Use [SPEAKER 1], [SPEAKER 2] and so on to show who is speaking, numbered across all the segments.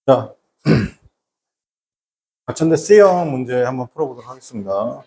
[SPEAKER 1] 자, 가천대 C형 문제 한번 풀어보도록 하겠습니다.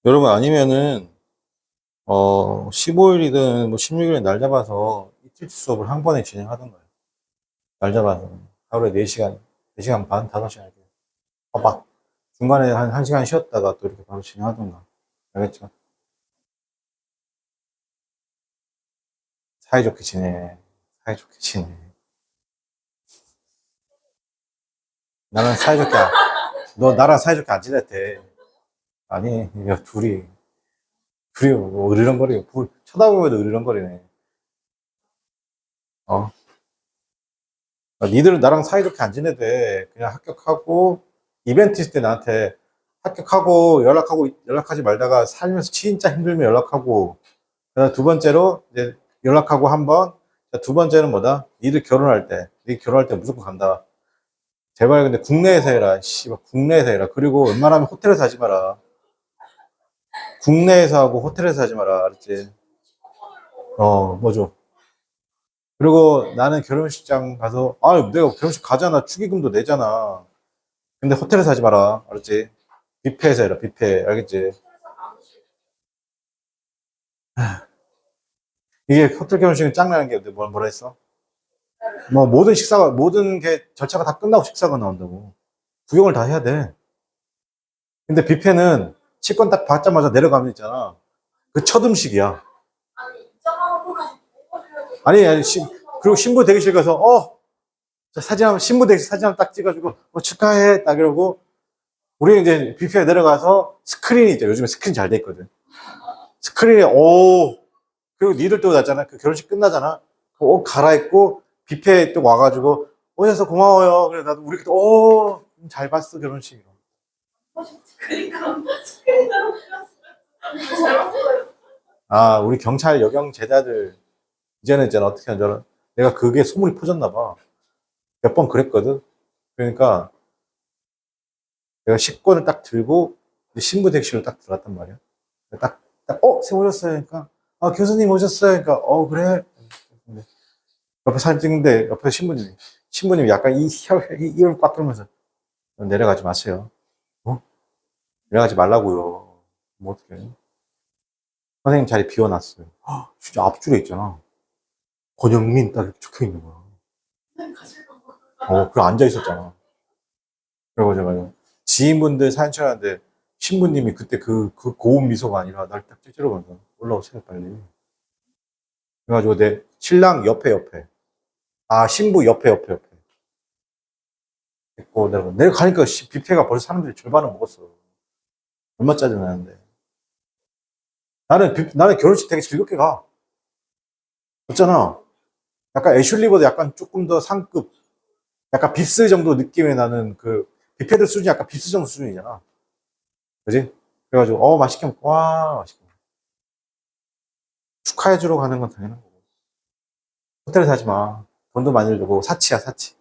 [SPEAKER 1] 여러분, 아니면은 15일이든 뭐 16일에 날 잡아서 이틀치 수업을 한 번에 진행하던가요. 날 잡아서 하루에 4시간, 4시간 반, 5시간 이렇게 막 중간에 한 1시간 쉬었다가 또 이렇게 바로 진행하던가. 알겠죠? 사이좋게 지내. 사이좋게 지내. 나는 사이좋게 너 나랑 사이좋게 안 지냈대. 아니, 야, 둘이 뭐 으르렁거리고 쳐다보면 으르렁거리네. 어? 니들은 나랑 사이좋게 안 지내대. 그냥 합격하고, 이벤트 있을 때 나한테 합격하고, 연락하지 말다가 살면서 진짜 힘들면 연락하고, 그다음 두 번째로, 이제 연락하고 한 번, 두 번째는 뭐다? 니들 결혼할 때, 니 결혼할 때 무조건 간다. 제발 근데 국내에서 해라. 씨발, 국내에서 해라. 그리고 웬만하면 호텔에서 하지 마라. 국내에서 하고 호텔에서 하지 마라. 알았지? 뭐죠? 그리고 나는 결혼식장 가서, 내가 결혼식 가잖아. 축의금도 내잖아. 근데 호텔에서 하지 마라. 알았지? 뷔페에서 해라, 뷔페. 알겠지? 이게 호텔 결혼식은 짱나는 게 뭐라 했어? 뭐 모든 게 절차가 다 끝나고 식사가 나온다고. 구경을 다 해야 돼. 근데 뷔페는 치권 딱 받자마자 내려가면 있잖아. 그 첫 음식이야. 아니, 그리고 신부 대기실 가서, 신부 대기실 사진 한번 딱 찍어주고, 축하해. 딱 이러고, 우리 이제 뷔페에 내려가서 스크린이 있죠. 요즘에 스크린 잘 돼 있거든. 스크린에, 그리고 니들 또 났잖아. 그 결혼식 끝나잖아. 그 옷 갈아입고 뷔페에 또 와가지고 오셔서 고마워요. 그래 나도 우리 또 잘 봤어 결혼식. 그러니까 우리 경찰 여경 제자들 이제는 있잖아 어떻게 하는 줄 알아? 내가 그게 소문이 퍼졌나 봐. 몇 번 그랬거든. 그러니까 내가 식권을 딱 들고 신부 대기실로 딱 들어갔단 말이야. 쌤 오셨어요? 그러니까 교수님 오셨어요? 그러니까 그래. 옆에 사진 찍는데 옆에 신부님이 약간 이를 꽉 끌면서 내려가지 마세요. 내려가지 말라고요. 뭐 어떡해. 선생님 자리 비워놨어요. 진짜 앞줄에 있잖아. 권영민 딱 이렇게 적혀 있는 거야. 그래 앉아 있었잖아. 그래가지고 지인분들 사진 촬영하는데 신부님이 그때 그 고운 미소가 아니라 날 딱 찌질러가면서 올라오세요 빨리. 그래가지고 내 신랑 옆에. 신부 옆에. 있고 내려가니까 뷔페가 벌써 사람들이 절반을 먹었어. 얼마 짜증나는데. 나는 결혼식 되게 즐겁게 가. 없잖아. 약간 애슐리보다 약간 조금 더 상급, 약간 빕스 정도 느낌의 나는 그, 뷔페들 수준이 약간 빕스 정도 수준이잖아. 그지? 그래가지고, 맛있게 먹고, 맛있게 먹고. 축하해주러 가는 건 당연한 거고. 호텔에 사지 마. 돈도 많이 들고, 사치야, 사치.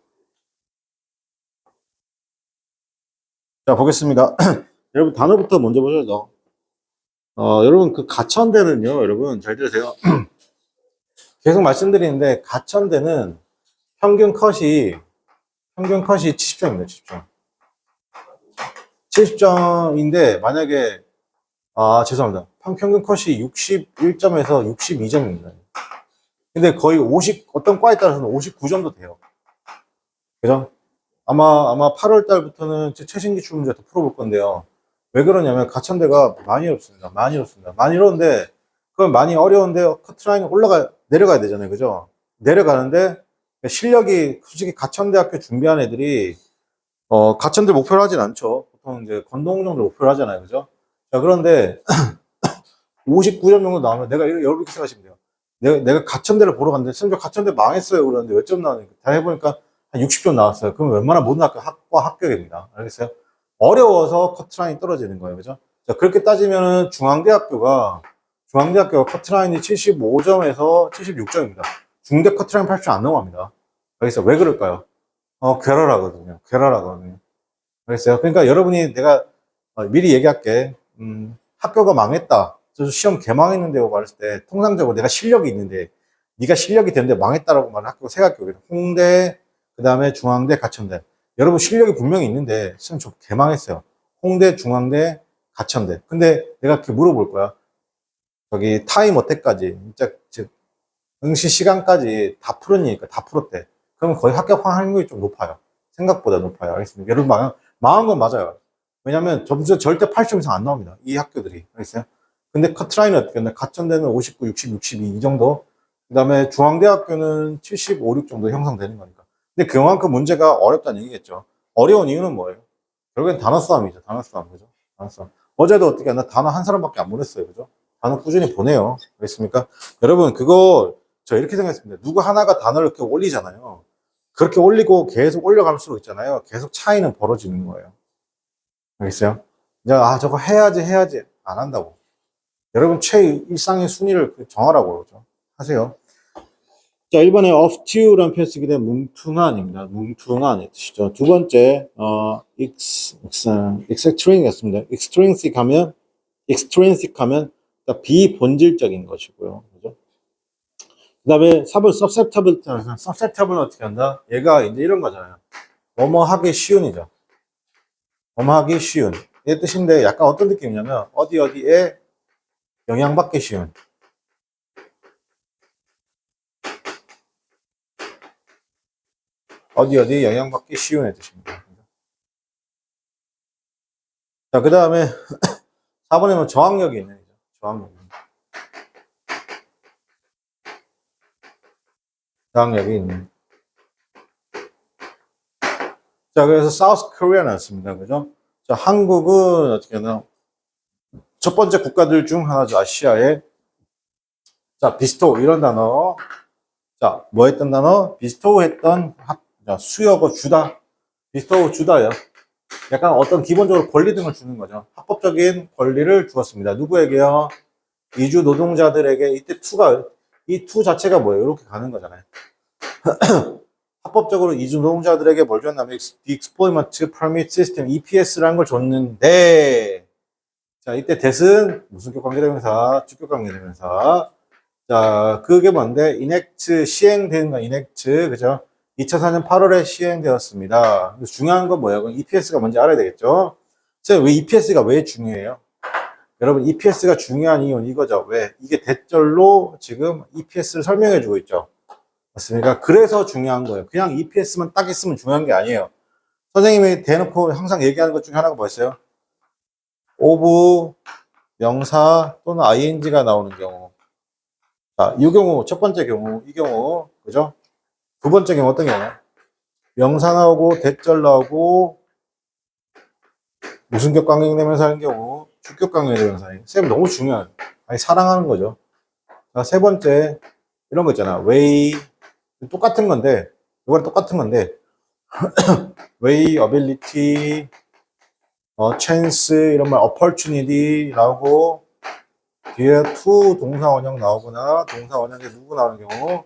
[SPEAKER 1] 자, 보겠습니다. 여러분, 단어부터 먼저 보셔도. 여러분, 그 가천대는요, 여러분, 잘 들으세요. 계속 말씀드리는데, 가천대는 평균 컷이 70점입니다, 70점. 70점인데, 만약에, 죄송합니다. 평균 컷이 61점에서 62점입니다. 근데 거의 어떤 과에 따라서는 59점도 돼요. 그죠? 아마 8월 달부터는 최신 기출 문제 더 풀어볼 건데요. 왜 그러냐면 가천대가 많이 어렵습니다. 많이 어렵습니다. 많이 어려운데, 그건 많이 어려운데 커트라인이 내려가야 되잖아요. 그죠? 내려가는데 실력이 솔직히 가천대학교 준비한 애들이 가천대 목표로 하진 않죠. 보통 이제 건동 정도 목표로 하잖아요. 그죠? 자, 그런데 59점 정도 나오면 여러분 이렇게 생각하시면 돼요. 내가 가천대를 보러 갔는데 심지어 가천대 망했어요. 그러는데 몇 점 나오니까 다 해보니까 한 60점 나왔어요. 그럼 웬만한 모든 학과 합격입니다. 알겠어요? 어려워서 커트라인이 떨어지는 거예요. 그죠? 자, 그렇게 따지면은 중앙대학교가 커트라인이 75점에서 76점입니다. 중대 커트라인 80점 안 넘어갑니다. 알겠어요? 왜 그럴까요? 괴랄하거든요. 괴랄하거든요. 알겠어요? 그러니까 여러분이 내가 미리 얘기할게. 학교가 망했다. 그래서 시험 개망했는데요 말했을 때 통상적으로 내가 실력이 있는데 네가 실력이 되는데 망했다라고 말하는 학교가 세 학교거든요. 홍대, 그 다음에 중앙대, 가천대. 여러분 실력이 분명히 있는데 시험 좀 개망했어요. 홍대, 중앙대, 가천대. 근데 내가 이렇게 물어볼 거야. 저기 타임 어때까지 진짜 즉 응시 시간까지 다 풀었니까 다 풀었대. 그러면 거의 합격 확률이 좀 높아요. 생각보다 높아요. 알겠습니까? 여러분 망한 건 맞아요. 왜냐면 점수 절대 80점 이상 안 나옵니다. 이 학교들이. 알겠어요? 근데 커트라인은 어떻게 했나? 가천대는 59, 60, 62 이 정도. 그 다음에 중앙대학교는 75, 6 정도 형성되는 거니까. 근데 그만큼 문제가 어렵다는 얘기겠죠. 어려운 이유는 뭐예요? 결국엔 단어 싸움이죠. 단어 싸움. 그죠? 단어 싸움. 어제도 어떻게 했나? 단어 한 사람밖에 안 보냈어요. 그죠? 단어 꾸준히 보내요. 알겠습니까? 여러분, 그거 저 이렇게 생각했습니다. 누구 하나가 단어를 이렇게 올리잖아요. 그렇게 올리고 계속 올려갈수록 있잖아요. 계속 차이는 벌어지는 거예요. 알겠어요? 이제, 저거 해야지. 안 한다고. 여러분, 일상의 순위를 정하라고 그러죠. 하세요. 자, 1번에 of to라는 표현 쓰게 되면 뭉퉁한입니다. 뭉퉁한의 뜻이죠. 두 번째, extrinsic였습니다. extrinsic 하면 그러니까 비본질적인 것이고요. 그죠? 그 다음에 4번 susceptible는 어떻게 한다? 얘가 이제 이런 거잖아요. 뭐뭐 하기 쉬운이죠. 뭐뭐 하기 쉬운. 이 뜻인데 약간 어떤 느낌이냐면 어디에 영향받기 쉬운. 어디 영향받기 쉬운의 뜻입니다. 자, 그 다음에 4번에는 저항력이 있는 거죠. 저항력이 있는. 자, 그래서 사우스 코리아 나왔습니다. 그죠? 자, 한국은 어떻게 하나? 첫 번째 국가들 중 하나죠. 아시아에. 자, 비스토 이런 단어. 자, 뭐 했던 단어? 비스토 했던 수여고 주다. 비스토 주다요. 약간 어떤 기본적으로 권리 등을 주는 거죠. 합법적인 권리를 주었습니다. 누구에게요? 이주 노동자들에게 이 투 자체가 뭐예요? 이렇게 가는 거잖아요. 합법적으로 이주 노동자들에게 뭘 줬냐면 The Employment Permit System EPS라는 걸 줬는데 자 이때 that은 무슨격 관계대명사, 주격 관계대명사. 자 그게 뭔데 이넥트 시행되는 거 이넥트 그죠? 2004년 8월에 시행되었습니다. 그래서 중요한 건 뭐예요? EPS가 뭔지 알아야 되겠죠? 왜 EPS가 왜 중요해요? 여러분 EPS가 중요한 이유는 이거죠. 왜? 이게 대절로 지금 EPS를 설명해 주고 있죠. 맞습니까? 그래서 중요한 거예요. 그냥 EPS만 딱 있으면 중요한 게 아니에요. 선생님이 대놓고 항상 얘기하는 것 중에 하나가 뭐였어요? 오브 명사 또는 ing가 나오는 경우. 자, 이 경우, 첫 번째 경우, 이 경우, 그죠? 두 번째 경우 어떤 경우? 명사 나오고, 대절 나오고, 무슨격 관계대명사 하는 경우, 주격 관계대명사. 쌤 너무 중요해요. 아니, 사랑하는 거죠. 자, 세 번째, 이런 거 있잖아. way, 똑같은 건데, 이거랑 똑같은 건데, way, ability, chance, 이런 말, opportunity 나오고, 뒤에 to 동사 원형 나오거나, 동사 원형에 누구 나오는 경우,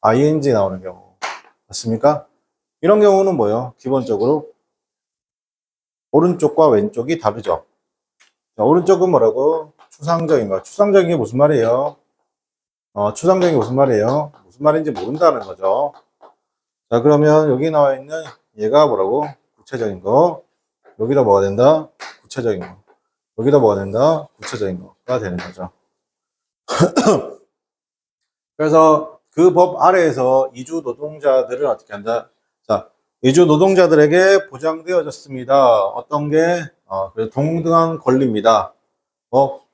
[SPEAKER 1] ing 나오는 경우. 맞습니까? 이런 경우는 뭐예요? 기본적으로 오른쪽과 왼쪽이 다르죠. 자, 오른쪽은 뭐라고? 추상적인 거. 추상적인 게 무슨 말이에요? 추상적인 게 무슨 말이에요? 무슨 말인지 모른다는 거죠. 자, 그러면 여기 나와 있는 얘가 뭐라고? 구체적인 거. 여기다 뭐가 된다? 구체적인 거. 여기다 뭐가 된다? 구체적인 거가 되는 거죠. 그래서 그 법 아래에서 이주 노동자들을 어떻게 한다? 자, 이주 노동자들에게 보장되어졌습니다. 어떤 게? 동등한 권리입니다.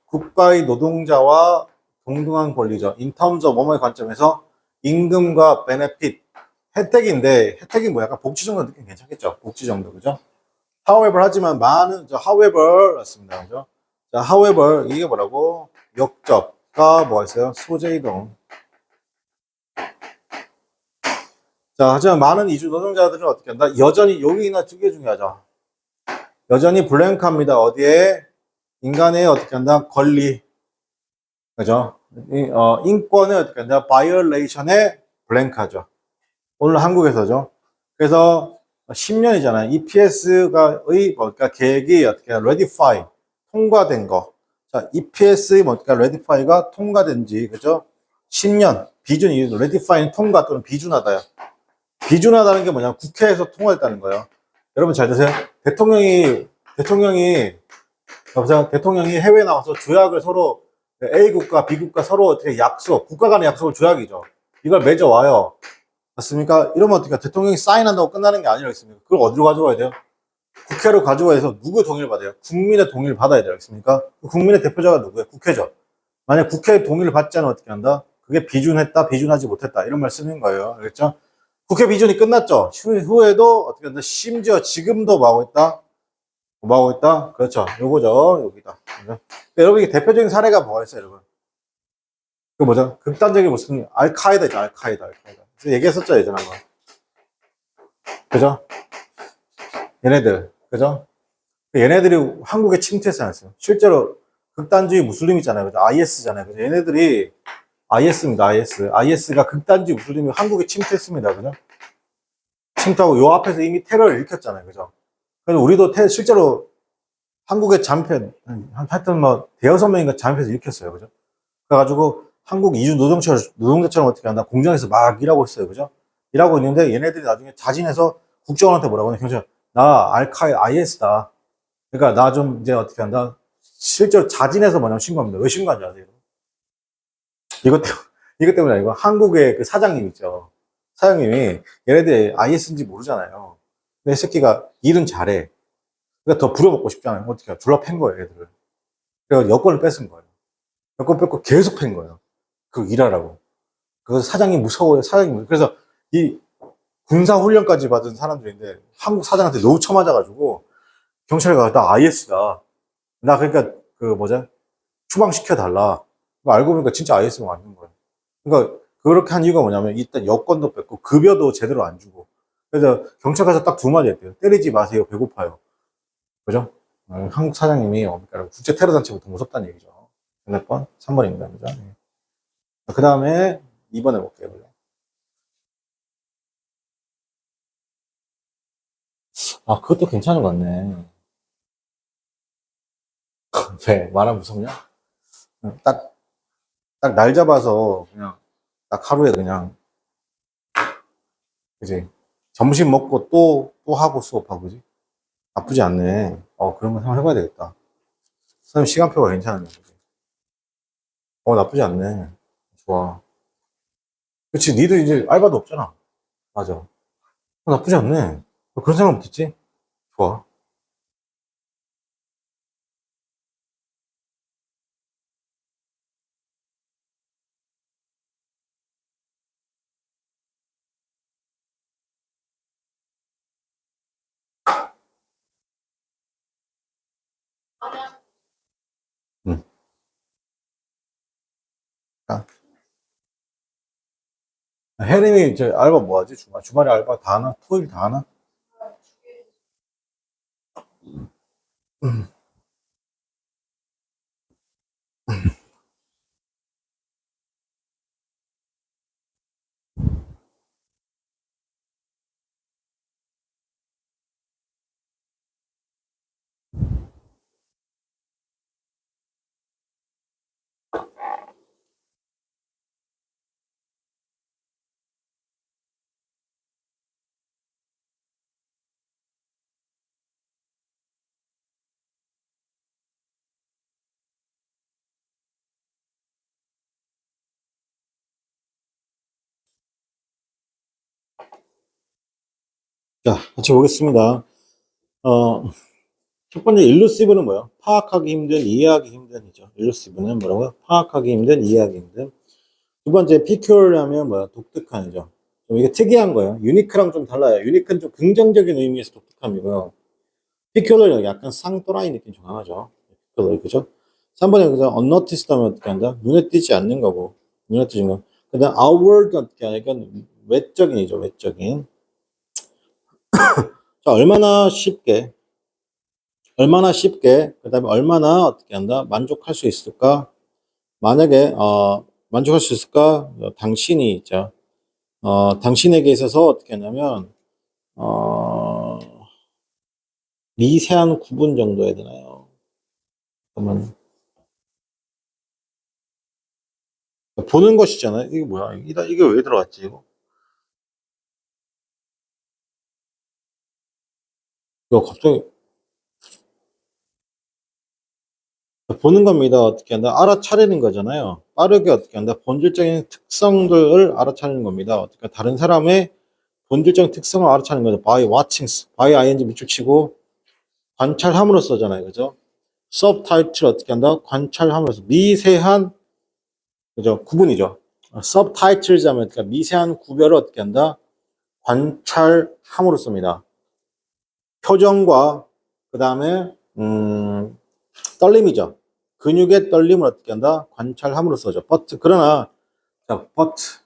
[SPEAKER 1] 국가의 노동자와 동등한 권리죠. In terms of 뭐뭐의 관점에서 임금과 benefit, 혜택인데, 혜택이 뭐 약간 복지 정도 느낌 괜찮겠죠? 복지 정도, 그죠? However, 하지만 however, 맞습니다. 그죠? 자, however, 이게 뭐라고? 역접가 뭐가 있어요? 소재 이동. 자, 하지만 많은 이주 노동자들은 어떻게 한다? 여전히, 여기나 두 개 중요하죠. 여전히 블랭크합니다. 어디에? 인간의 어떻게 한다? 권리. 그죠? 인권의 어떻게 한다? 바이올레이션에 블랭크하죠. 오늘 한국에서죠. 그래서 10년이잖아요. EPS가의 그러니까 계획이 어떻게 레디파이 통과된 거. 자, EPS의 그러니까 레디파이가 통과된 지 그죠? 10년 비준이 레디파이는 통과 또는 비준하다요. 비준하다는 게 뭐냐면 국회에서 통과했다는 거예요. 여러분 잘 드세요. 대통령이 여보세요. 대통령이 해외 나와서 조약을 서로 A 국가, B 국가 서로 어떻게 국가 간의 약속을 조약이죠. 이걸 맺어와요. 맞습니까? 이러면 어떻게 대통령이 사인한다고 끝나는 게 아니라겠습니까? 그걸 어디로 가져와야 돼요? 국회로 가져와서 누구 동의를 받아요? 국민의 동의를 받아야 되겠습니까? 국민의 대표자가 누구예요? 국회죠. 만약 국회의 동의를 받지 않으면 어떻게 한다? 그게 비준했다, 비준하지 못했다. 이런 말씀인 거예요. 알겠죠? 국회 비준이 끝났죠? 후에도 어떻게 한다? 심지어 지금도 뭐 하고 있다? 뭐 하고 있다? 그렇죠. 요거죠. 여기다. 그러니까 여러분, 이게 대표적인 사례가 뭐가 있어요, 여러분? 그 뭐죠? 극단적인 무슨, 알카에다죠, 알카에다. 그래서 얘기했었죠, 예전에 한번. 그죠? 얘네들, 그죠? 얘네들이 한국에 침투했지 않았어요. 실제로 극단주의 무슬림 있잖아요. 그죠? IS잖아요. 그죠? 얘네들이 IS입니다. IS. IS가 극단주의 무슬림이 한국에 침투했습니다. 그죠? 침투하고 요 앞에서 이미 테러를 일으켰잖아요. 그죠? 그래서 우리도 실제로 한국의 잔편, 하여튼 뭐, 대여섯 명인가 잔편에서 일으켰어요. 그죠? 그래가지고 한국 이주 노동자처럼 어떻게 한다? 공장에서 막 일하고 있어요. 그죠? 일하고 있는데 얘네들이 나중에 자진해서 국정원한테 뭐라고 하냐? 경찰, 나 IS다. 그러니까 나 좀 이제 어떻게 한다? 실제로 자진해서 뭐냐면 신고합니다. 왜 신고한 줄 아세요? 이것 때문에, 이것 때문에 아니고 한국의 그 사장님 있죠. 사장님이 얘네들이 IS인지 모르잖아요. 근데 이 새끼가 일은 잘해. 그러니까 더 부려먹고 싶잖아요. 어떻게 졸라 팬 거예요, 얘들을. 그래서 여권을 뺏은 거예요. 여권 뺏고 계속 팬 거예요. 그 일하라고. 그 사장님 무서워요. 사장님. 그래서 이 군사훈련까지 받은 사람들인데 한국 사장한테 너무 처맞아가지고 경찰에 가서 나 IS다. 나 그러니까 그 뭐죠? 추방시켜달라. 알고 보니까 진짜 IS가 맞는 거예요. 그러니까 그렇게 한 이유가 뭐냐면 일단 여권도 뺏고 급여도 제대로 안 주고. 그래서 경찰 가서 딱 두 마디 했대요. 때리지 마세요. 배고파요. 그죠? 한국 사장님이 그러니까 국제 테러 단체부터 무섭다는 얘기죠. 몇 번? 3번입니다. 그죠? 네. 그 다음에 2번 해볼게요. 아, 그것도 괜찮은 것 같네. 왜? 말하면 무섭냐? 딱, 딱 날 잡아서 그냥 딱 하루에 그냥, 그지? 점심 먹고 또 하고 수업하고, 그지? 나쁘지 않네. 그런 거 한번 해봐야 되겠다. 선생님 시간표가 괜찮네. 그지? 나쁘지 않네. 좋아. 그치, 니들 이제 알바도 없잖아. 맞아. 나쁘지 않네. 그런 생각 못했지? 좋아. 응. 아, 혜림이 저 알바 뭐 하지? 주말에 알바 다 하나? 토요일 다 하나? 음. 자, 같이 보겠습니다. 어, 첫 번째 일루시브는 뭐예요? 파악하기 힘든, 이해하기 힘든이죠. 일루시브는 뭐라고요? 파악하기 힘든, 이해하기 힘든. 두 번째 peculiar하면 뭐야? 독특한이죠. 좀 이게 특이한 거예요. 유니크랑 좀 달라요. 유니크는 좀 긍정적인 의미에서 독특함이고요. peculiar은 약간 쌍또라이 느낌 좀 강하죠. peculiar, 그죠? 3번에 그죠? unnoticed 하면 어떻게 한다? 눈에 띄지 않는 거고. 눈에 띄는 거. 그 다음 outward 어떻게 하냐? 이건 외적인이죠. 외적인. 자, 얼마나 쉽게, 그 다음에 얼마나 어떻게 한다? 만족할 수 있을까? 만약에, 만족할 수 있을까? 당신이 있죠. 당신에게 있어서 어떻게 하냐면, 어, 미세한 구분 정도 해야 되나요? 그러면, 보는 것이잖아요. 이게 뭐야? 이게 왜 들어갔지, 이거? 이거 갑자기, 보는 겁니다. 어떻게 한다? 알아차리는 거잖아요. 빠르게 어떻게 한다? 본질적인 특성들을 알아차리는 겁니다. 어떻게 다른 사람의 본질적인 특성을 알아차리는 거죠. by watching, by ing 밑줄 치고, 관찰함으로써잖아요. 그죠? 서브타이틀 어떻게 한다? 관찰함으로써 미세한 그죠? 구분이죠. 서브타이틀즈 하면 그러니까 미세한 구별을 어떻게 한다? 관찰함으로써입니다. 표정과 그 다음에 떨림이죠. 근육의 떨림을 어떻게 한다? 관찰함으로써죠.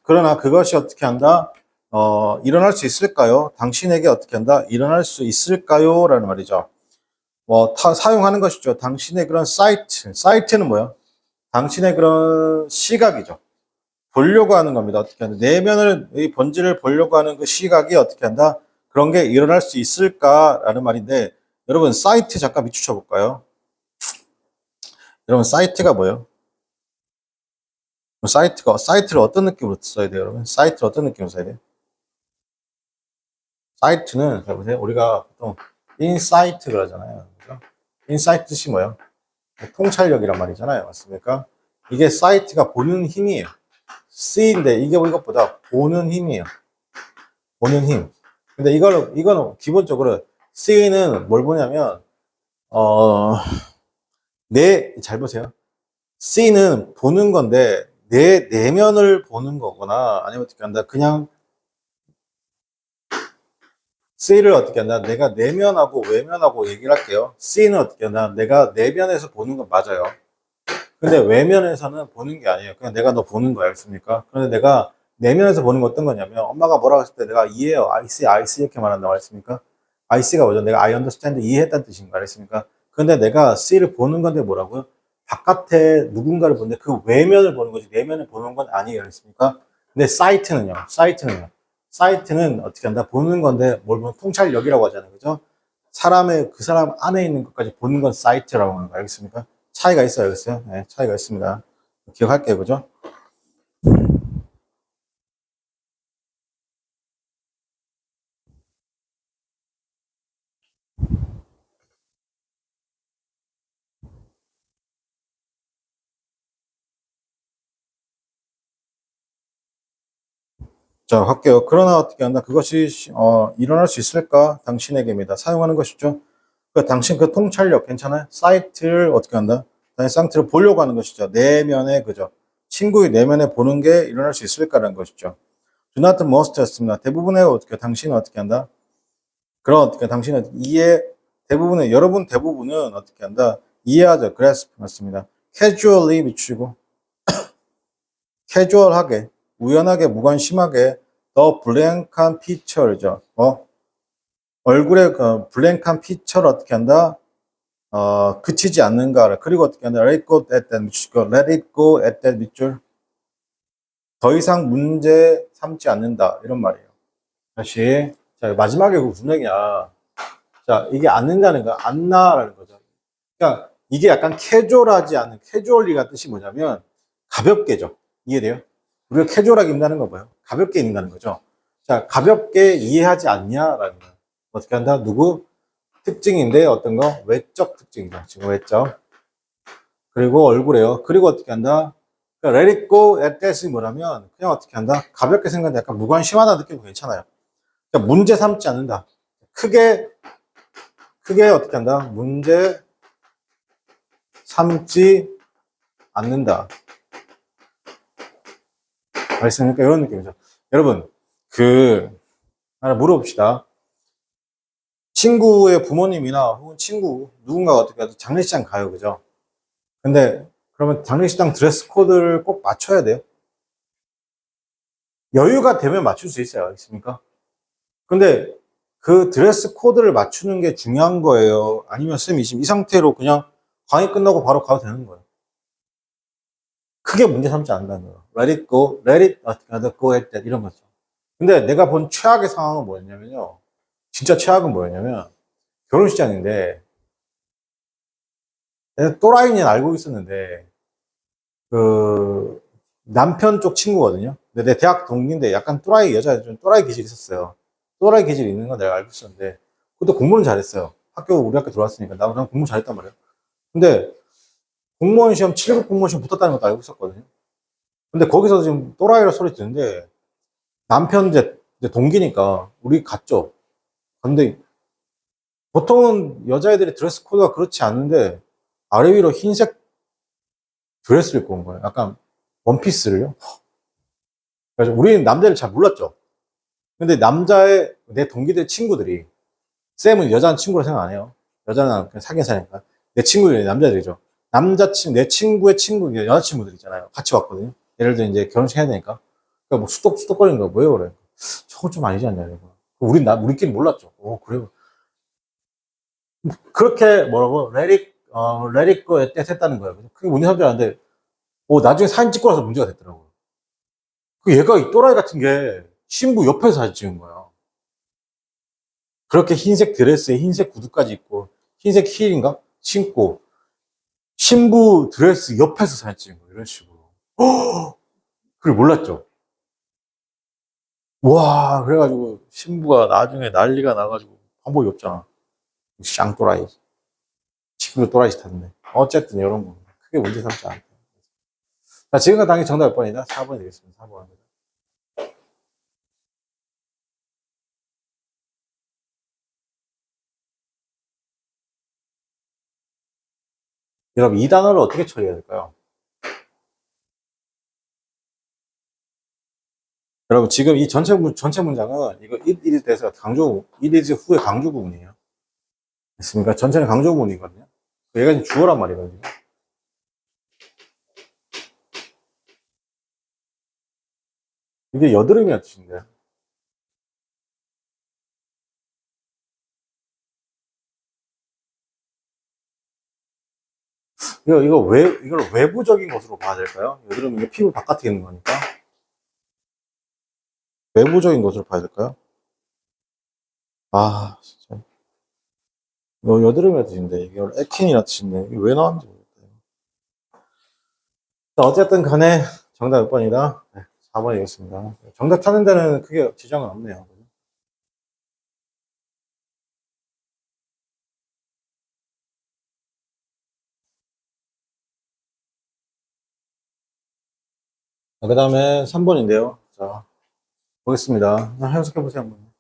[SPEAKER 1] 그러나 그것이 어떻게 한다? 일어날 수 있을까요? 당신에게 어떻게 한다? 일어날 수 있을까요? 라는 말이죠. 사용하는 것이죠. 당신의 그런 사이트는 뭐예요? 당신의 그런 시각이죠. 보려고 하는 겁니다. 어떻게 한다? 내면을, 이 본질을 보려고 하는 그 시각이 어떻게 한다? 그런 게 일어날 수 있을까라는 말인데, 여러분, 사이트 잠깐 비추쳐 볼까요? 여러분, 사이트가 뭐예요? 사이트를 어떤 느낌으로 써야 돼요, 여러분? 사이트를 어떤 느낌으로 써야 돼요? 사이트는, 자, 보세요. 우리가 보통 인사이트 그러잖아요. 그죠? 인사이트 뜻이 뭐예요? 통찰력이란 말이잖아요. 맞습니까? 이게 사이트가 보는 힘이에요. C인데 이게 이것보다 보는 힘이에요. 보는 힘. 근데 이거는 기본적으로 C는 뭘 보냐면, 어, 잘 보세요. C는 보는 건데, 내 내면을 보는 거거나, 아니면 어떻게 한다. 그냥 C를 어떻게 한다. 내가 내면하고 외면하고 얘기를 할게요. C는 어떻게 한다. 내가 내면에서 보는 건 맞아요. 근데 외면에서는 보는 게 아니에요. 그냥 내가 너 보는 거야. 알겠습니까? 그런데 내가 내면에서 보는 건 어떤 거냐면, 엄마가 뭐라고 했을 때 내가 이해해요. I see 이렇게 말한다고 했습니까? I see가 뭐죠? 내가 I understand 이해했다는 뜻인 거 알겠습니까? 근데 내가 C를 보는 건데 뭐라고요? 바깥에 누군가를 보는데 그 외면을 보는 거지 내면을 보는 건 아니에요. 알겠습니까? 근데 사이트는 어떻게 한다? 보는 건데 뭘 보면 통찰력이라고 하잖아요. 그죠? 그 사람 안에 있는 것까지 보는 건 사이트라고 하는 거 알겠습니까? 차이가 있어요. 알겠어요? 네, 차이가 있습니다. 기억할게요. 그죠? 자, 할게요. 그러나 어떻게 한다? 그것이 일어날 수 있을까? 당신에게입니다. 사용하는 것이죠. 당신 그 통찰력 괜찮아요? 사이트를 어떻게 한다? 사이트를 보려고 하는 것이죠. 내면에 그죠? 친구의 내면에 보는 게 일어날 수 있을까라는 것이죠. Do not must였습니다. 대부분의 어떻게 당신은 어떻게 한다? 그런 어떻게 당신은 여러분 대부분은 어떻게 한다? 이해하죠. grasp 맞습니다. casually 비추고 캐주얼하게, 우연하게, 무관심하게 더 블랭크한 피처죠. 얼굴에 그 블랭크한 피처를 어떻게 한다? 그치지 않는가. 그리고 어떻게 한다? Let it go at that 밑줄. Let it go at that 밑줄. 더 이상 문제 삼지 않는다. 이런 말이에요. 다시. 자, 마지막에 그 무슨 얘기냐. 자, 이게 않는다는 거, 않나라는 거죠. 그러니까 이게 약간 캐주얼하지 않은, 캐주얼리가 뜻이 뭐냐면 가볍게죠. 이해돼요? 우리가 캐주얼하게 입는다는 거 뭐예요? 가볍게 입는다는 거죠. 자, 가볍게 이해하지 않냐라는 거. 어떻게 한다? 누구? 특징인데 어떤 거? 외적 특징이죠. 지금 외적. 그리고 얼굴에요. 그리고 어떻게 한다? 그러니까 let it go at that이 뭐라면 그냥 어떻게 한다? 가볍게 생각하는데 약간 무관심하다 느낌도 괜찮아요. 그러니까 문제 삼지 않는다. 크게 어떻게 한다? 문제 삼지 않는다. 알겠습니까? 이런 느낌이죠. 여러분, 하나 물어봅시다. 친구의 부모님이나 혹은 친구, 누군가가 어떻게 해도 장례식장 가요. 그죠? 근데, 그러면 장례식장 드레스 코드를 꼭 맞춰야 돼요. 여유가 되면 맞출 수 있어요. 알겠습니까? 근데, 그 드레스 코드를 맞추는 게 중요한 거예요? 아니면 쌤이 지금 이 상태로 그냥 강의 끝나고 바로 가도 되는 거예요? 크게 문제 삼지 않는다는 거예요. Let it go, go at that. 이런 거죠. 근데 내가 본 최악의 상황은 뭐였냐면요. 진짜 최악은 뭐였냐면, 결혼식장인데, 내가 또라이는 알고 있었는데, 그, 남편 쪽 친구거든요. 근데 내 대학 동기인데 약간 또라이, 여자 좀 또라이 기질이 있었어요. 또라이 기질이 있는 건 내가 알고 있었는데, 그것도 공부는 잘했어요. 우리 학교 들어왔으니까. 난 공부 잘했단 말이에요. 근데 공무원 시험, 7급 공무원 시험 붙었다는 것도 알고 있었거든요. 근데 거기서 지금 또라이라 소리 듣는데, 남편 이제 동기니까, 우리 갔죠. 근데 보통은 여자애들이 드레스 코드가 그렇지 않은데, 아래 위로 흰색 드레스를 입고 온 거예요. 약간 원피스를요. 그래서 우리는 남자를 잘 몰랐죠. 근데 내 동기들 친구들이, 쌤은 여자는 친구로 생각 안 해요. 여자는 그냥 사귄 사니까. 내 친구들이 남자들이죠. 내 친구의 친구, 여자친구들 있잖아요. 같이 왔거든요. 예를 들어 이제 결혼식 해야 되니까. 그러니까 뭐 수덕수덕거리는 거 뭐예요, 그래. 저건 좀 아니지 않냐, 이거. 우리끼리 몰랐죠. 그래요. 그렇게 뭐라고, let it go에 했다는 거예요. 그게 문제 삼지 않는데, 나중에 사진 찍고 나서 문제가 됐더라고요. 얘가 이 또라이 같은 게 신부 옆에서 사진 찍은 거야. 그렇게 흰색 드레스에 흰색 구두까지 입고, 흰색 힐인가? 신고, 신부 드레스 옆에서 사진 찍은 거야. 이런 식으로. 그걸 몰랐죠. 와, 그래가지고 신부가 나중에 난리가 나가지고 방법이 없잖아. 쌍또라이. 친구도 또라이 짓하는데. 어쨌든 이런 거. 크게 문제 삼지 않다. 자, 지금까지 당연히 정답 몇 번이다? 4번이 되겠습니다. 4번. 여러분, 이 단어를 어떻게 처리해야 될까요? 여러분, 지금 이 전체 문장은 이거 it is 대해서 it is 후의 강조 부분이에요. 됐습니까? 전체는 강조 부분이거든요. 얘가 이제 주어란 말이거든요. 이게 여드름이란 뜻인데. 이걸 외부적인 것으로 봐야 될까요? 여드름 이게 피부 바깥에 있는 거니까. 외부적인 것으로 봐야 될까요? 아, 진짜. 이거 여드름이란 뜻인데, 이게 에킨이란 뜻인데, 이게 왜 나왔는지 모르겠다. 자, 어쨌든 간에 정답 몇 번이다? 네, 4번이겠습니다. 정답 찾는 데는 크게 지장은 없네요. 그 다음에 3번인데요. 자, 보겠습니다. 해석해보세요, 한번.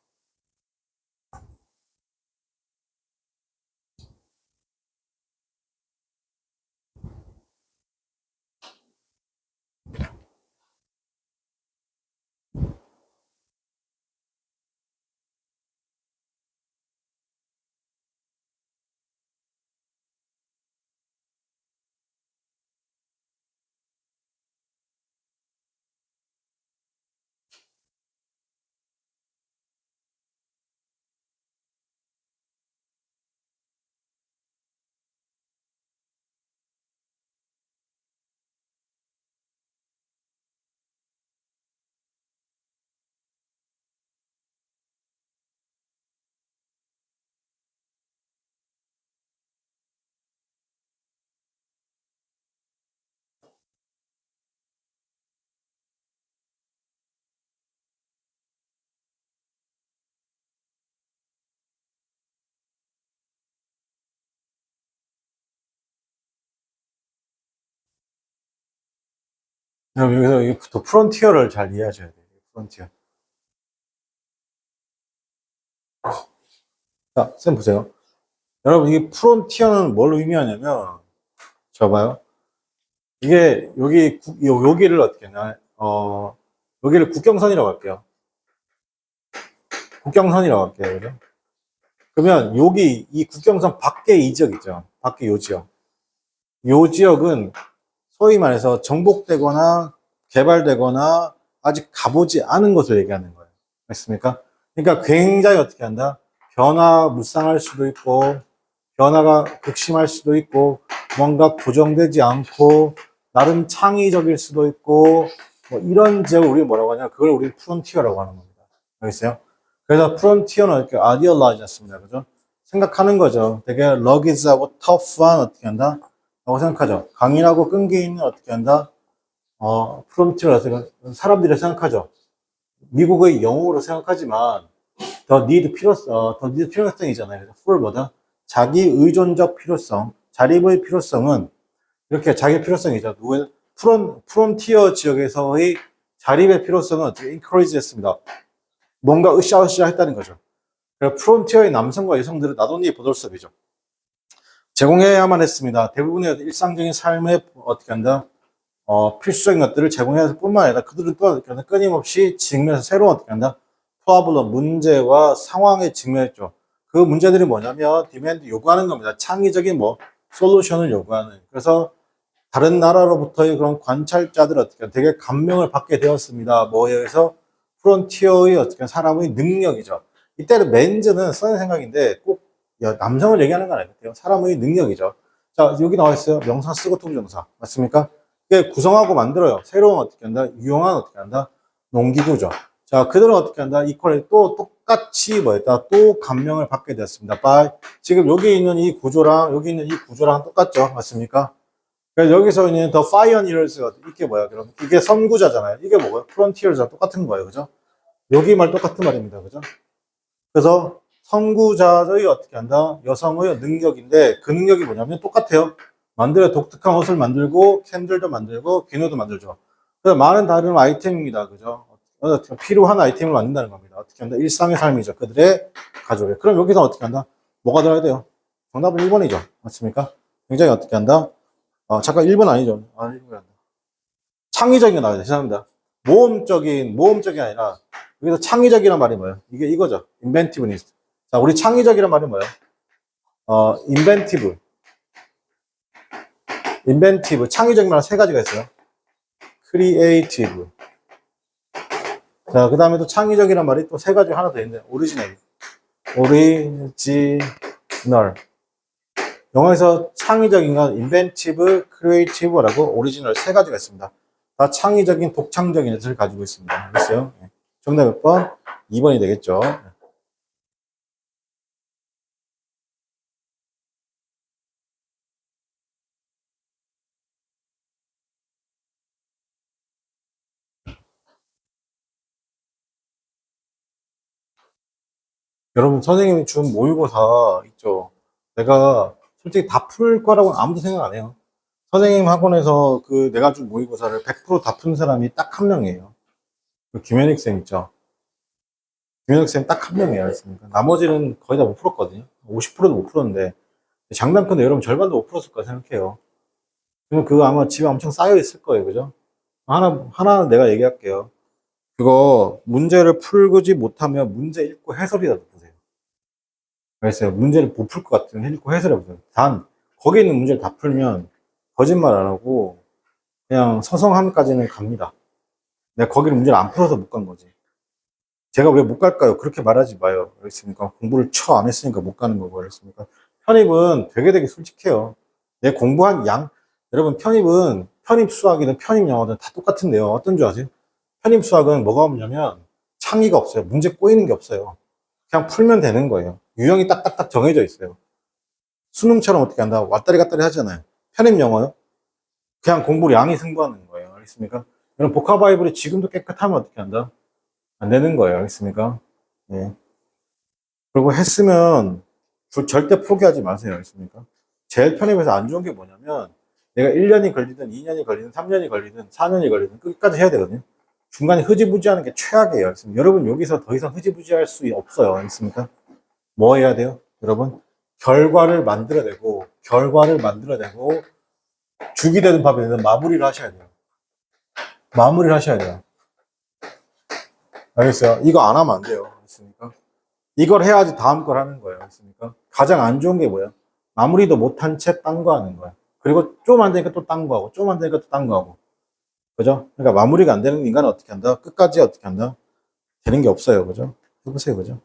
[SPEAKER 1] 그럼 여기서 더 프론티어를 잘 이해하셔야 돼요. 프론티어. 자, 쌤 보세요. 여러분, 이 프론티어는 뭘 의미하냐면, 저 봐요. 이게, 여기를 어떻게 했냐. 여기를 국경선이라고 할게요. 국경선이라고 할게요. 그죠? 그러면 여기, 이 국경선 밖에 이 지역 있죠. 밖에 요 지역. 요 지역은 소위 말해서 정복되거나 개발되거나 아직 가보지 않은 것을 얘기하는 거예요. 맞습니까? 그러니까 굉장히 어떻게 한다? 변화무쌍할 수도 있고, 변화가 극심할 수도 있고, 뭔가 고정되지 않고, 나름 창의적일 수도 있고, 뭐 이런 지역을 우리 뭐라고 하냐? 그걸 우리 프론티어라고 하는 겁니다. 알겠어요? 그래서 프론티어는 이렇게 아디얼라이즈 했습니다. 그죠? 생각하는 거죠. 되게 러기즈하고 터프한 어떻게 한다? 라고 생각하죠. 강인하고 끈기 있는 어떻게 한다? 프론티어라서 사람들이 생각하죠. 미국의 영웅으로 생각하지만 더 니드 필요성이잖아요. 그래서 풀보다 자기 의존적 필요성, 자립의 필요성은 이렇게 자기 필요성이죠. 프론티어 지역에서의 자립의 필요성은 어떻게 인크리지 했습니다. 뭔가 으쌰으쌰 했다는 거죠. 프론티어의 남성과 여성들은 나돈니 보돌섭이죠. 제공해야만 했습니다. 대부분의 일상적인 삶에 어떻게 한다? 필수적인 것들을 제공해서 뿐만 아니라 그들은 또 끊임없이 직면해서 새로운 어떻게 한다? 프로블럼, 문제와 상황에 직면했죠. 그 문제들이 뭐냐면 디맨드 요구하는 겁니다. 창의적인 솔루션을 요구하는. 그래서 다른 나라로부터의 그런 관찰자들 어떻게 되게 감명을 받게 되었습니다. 뭐에서 프론티어의 어떻게 사람의 능력이죠. 이때는 맨즈는 써는 생각인데 꼭 남성을 얘기하는 건 아니에요. 사람의 능력이죠. 자, 여기 나와 있어요. 명사 쓰고 투부정사. 맞습니까? 이게 구성하고 만들어요. 새로운 어떻게 한다? 유용한 어떻게 한다? 농기구죠. 자, 그들은 어떻게 한다? 이퀄에 또 똑같이 뭐였다? 또 감명을 받게 되었습니다. 지금 여기 있는 이 구조랑 여기 있는 이 구조랑 똑같죠. 맞습니까? 그래서 여기서 있는 더 파이어니어스가 이게 뭐야? 그럼 이게 선구자잖아요. 이게 뭐고요? 프론티어즈랑 똑같은 거예요. 그죠? 여기 말 똑같은 말입니다. 그죠? 그래서 선구자의 어떻게 한다? 여성의 능력인데 그 능력이 뭐냐면 똑같아요. 독특한 옷을 만들고 캔들도 만들고 비누도 만들죠. 그래서 많은 다른 아이템입니다. 그죠? 필요한 아이템을 만든다는 겁니다. 어떻게 한다? 일상의 삶이죠. 그들의 가족에. 그럼 여기서 어떻게 한다? 뭐가 들어야 돼요? 정답은 1번이죠. 맞습니까? 굉장히 어떻게 한다? 잠깐 1번 아니죠. 1번 아니다. 창의적인 게 나와야 돼. 죄송합니다. 모험적이 아니라 여기서 창의적이란 말이 뭐예요? 이게 이거죠. inventiveness. 자, 우리 창의적이란 말이 뭐예요? inventive. 창의적인 말은 세 가지가 있어요. creative. 자, 그 다음에 또 창의적이란 말이 또 세 가지 하나 더 있는데, original. 영어에서 창의적인 건 inventive, creative라고 오리지널 세 가지가 있습니다. 다 창의적인, 독창적인 뜻을 가지고 있습니다. 알겠어요? 정답 몇 번? 2번이 되겠죠. 여러분, 선생님이 준 모의고사 있죠? 내가 솔직히 다 풀 거라고는 아무도 생각 안 해요. 선생님 학원에서 내가 준 모의고사를 100%다 푼 사람이 딱 한 명이에요. 김현익 쌤 있죠? 김현익 쌤 딱 한 명이에요. 알겠습니까? 나머지는 거의 다 못 풀었거든요. 50%도 못 풀었는데, 장담컨대 여러분 절반도 못 풀었을 거라 생각해요. 그럼 그거 아마 집에 엄청 쌓여 있을 거예요. 그죠? 하나 내가 얘기할게요. 그거 문제를 풀지 못하면 문제 읽고 해설이라도 보세요. 알겠어요? 문제를 못 풀 것 같으면 읽고 해설이라도 보세요. 거기 있는 문제를 다 풀면 거짓말 안 하고 그냥 서성함까지는 갑니다. 내가 거기를 문제를 안 풀어서 못 간 거지. 제가 왜 못 갈까요? 그렇게 말하지 마요. 알겠습니까? 공부를 안 했으니까 못 가는 거고, 알겠습니까? 편입은 되게 솔직해요. 내 공부한 여러분, 편입 수학이든 편입 영어든 다 똑같은데요. 어떤 줄 아세요? 편입 수학은 뭐가 없냐면 창의가 없어요. 문제 꼬이는 게 없어요. 그냥 풀면 되는 거예요. 유형이 딱딱딱 정해져 있어요. 수능처럼 어떻게 한다? 왔다리 갔다리 하잖아요. 편입 영어요? 그냥 공부 양이 승부하는 거예요. 알겠습니까? 여러분, 복합바이블이 지금도 깨끗하면 어떻게 한다? 안 되는 거예요. 알겠습니까? 예. 그리고 했으면 절대 포기하지 마세요. 알겠습니까? 제일 편입에서 안 좋은 게 뭐냐면 내가 1년이 걸리든 2년이 걸리든 3년이 걸리든 4년이 걸리든 끝까지 해야 되거든요. 중간에 흐지부지하는 게 최악이에요. 여러분 여기서 더 이상 흐지부지할 수 없어요. 알겠습니까? 뭐 해야 돼요? 여러분, 결과를 만들어내고, 죽이 되는 밥에 대해서 마무리를 하셔야 돼요. 마무리를 하셔야 돼요. 알겠어요? 이거 안 하면 안 돼요. 알겠습니까? 이걸 해야지 다음 걸 하는 거예요. 알겠습니까? 가장 안 좋은 게 뭐예요? 마무리도 못한 채 딴 거 하는 거예요. 그리고 좀 안 되니까 또 딴 거 하고, 좀 안 되니까 또 딴 거 하고. 그죠? 그러니까 마무리가 안 되는 인간은 어떻게 한다? 끝까지 어떻게 한다? 되는 게 없어요. 그죠? 해보세요. 그죠?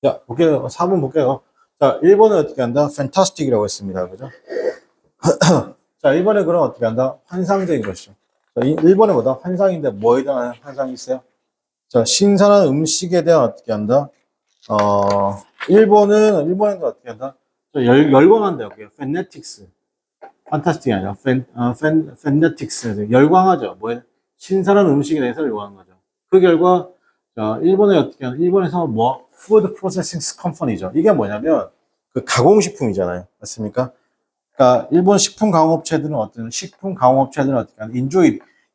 [SPEAKER 1] 자, 볼게요. 4번 볼게요. 자, 1번은 어떻게 한다? fantastic이라고 했습니다. 그죠? 자, 1번에 그럼 어떻게 한다? 환상적인 것이죠. 자, 1번에 뭐다? 환상인데 뭐에 대한 환상이 있어요? 자, 신선한 음식에 대한 어떻게 한다? 1번은 어떻게 한다? 열광한다, 여기. fanatics. 판타스틱이 아니라, fanatics. 열광하죠. 뭐에? 신선한 음식에 대해서 열광한 거죠. 그 결과, 자, 일본에 어떻게 하냐? 일본에서 뭐, food processing company죠. 이게 뭐냐면, 그 가공식품이잖아요. 맞습니까? 그러니까, 일본 식품 가공업체들은 어떻게 하냐?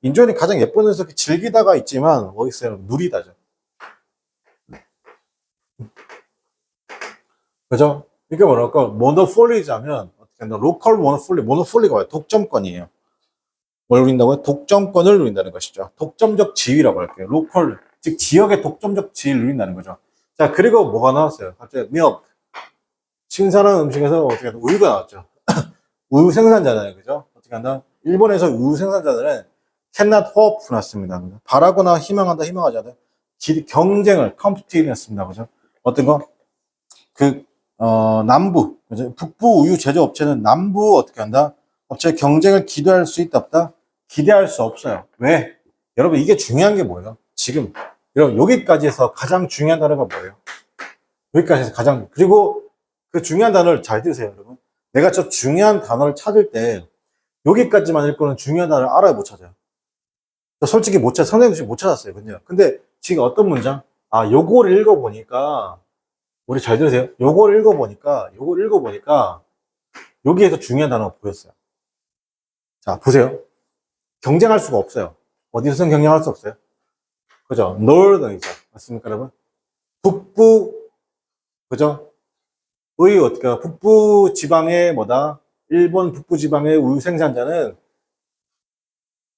[SPEAKER 1] 인조일이 가장 예쁜 데서 즐기다가 있지만, 뭐 있어요? 누리다죠. 그죠? 이게 뭐랄까, 모노폴리자면, 어떻게 한다? 로컬 모노폴리가 뭐예요? 독점권이에요. 뭘 누린다고요? 독점권을 누린다는 것이죠. 독점적 지위라고 할게요. 로컬, 즉 지역의 독점적 지위를 누린다는 거죠. 자, 그리고 뭐가 나왔어요? 갑자기 milk. 신선한 음식에서 어떻게 한다? 우유가 나왔죠. 우유 생산자잖아요. 그죠? 어떻게 한다? 일본에서 우유 생산자들은 cannot hope 났습니다. 바라거나 희망한다, 희망하지 않다. 경쟁을, competition 했습니다. 그죠? 어떤 거? 남부, 그죠? 북부 우유 제조업체는 남부 어떻게 한다? 업체의 경쟁을 기대할 수 있다, 없다? 기대할 수 없어요. 왜? 여러분, 이게 중요한 게 뭐예요? 지금, 여러분, 여기까지 해서 가장 중요한 단어가 뭐예요? 여기까지 해서 그리고 그 중요한 단어를 잘 들으세요, 여러분. 내가 저 중요한 단어를 찾을 때, 여기까지만 읽고는 중요한 단어를 알아야 못 찾아요. 저 솔직히 선생님도 못 찾았어요, 근데 지금 어떤 문장? 아, 요거를 읽어보니까, 우리 잘 들으세요. 요걸 읽어보니까, 여기에서 중요한 단어가 보였어요. 자, 보세요. 경쟁할 수가 없어요. 어디서든 경쟁할 수 없어요. 그죠? northern이죠. 맞습니까, 여러분? 북부, 그죠? 북부 지방의 뭐다? 일본 북부 지방의 우유 생산자는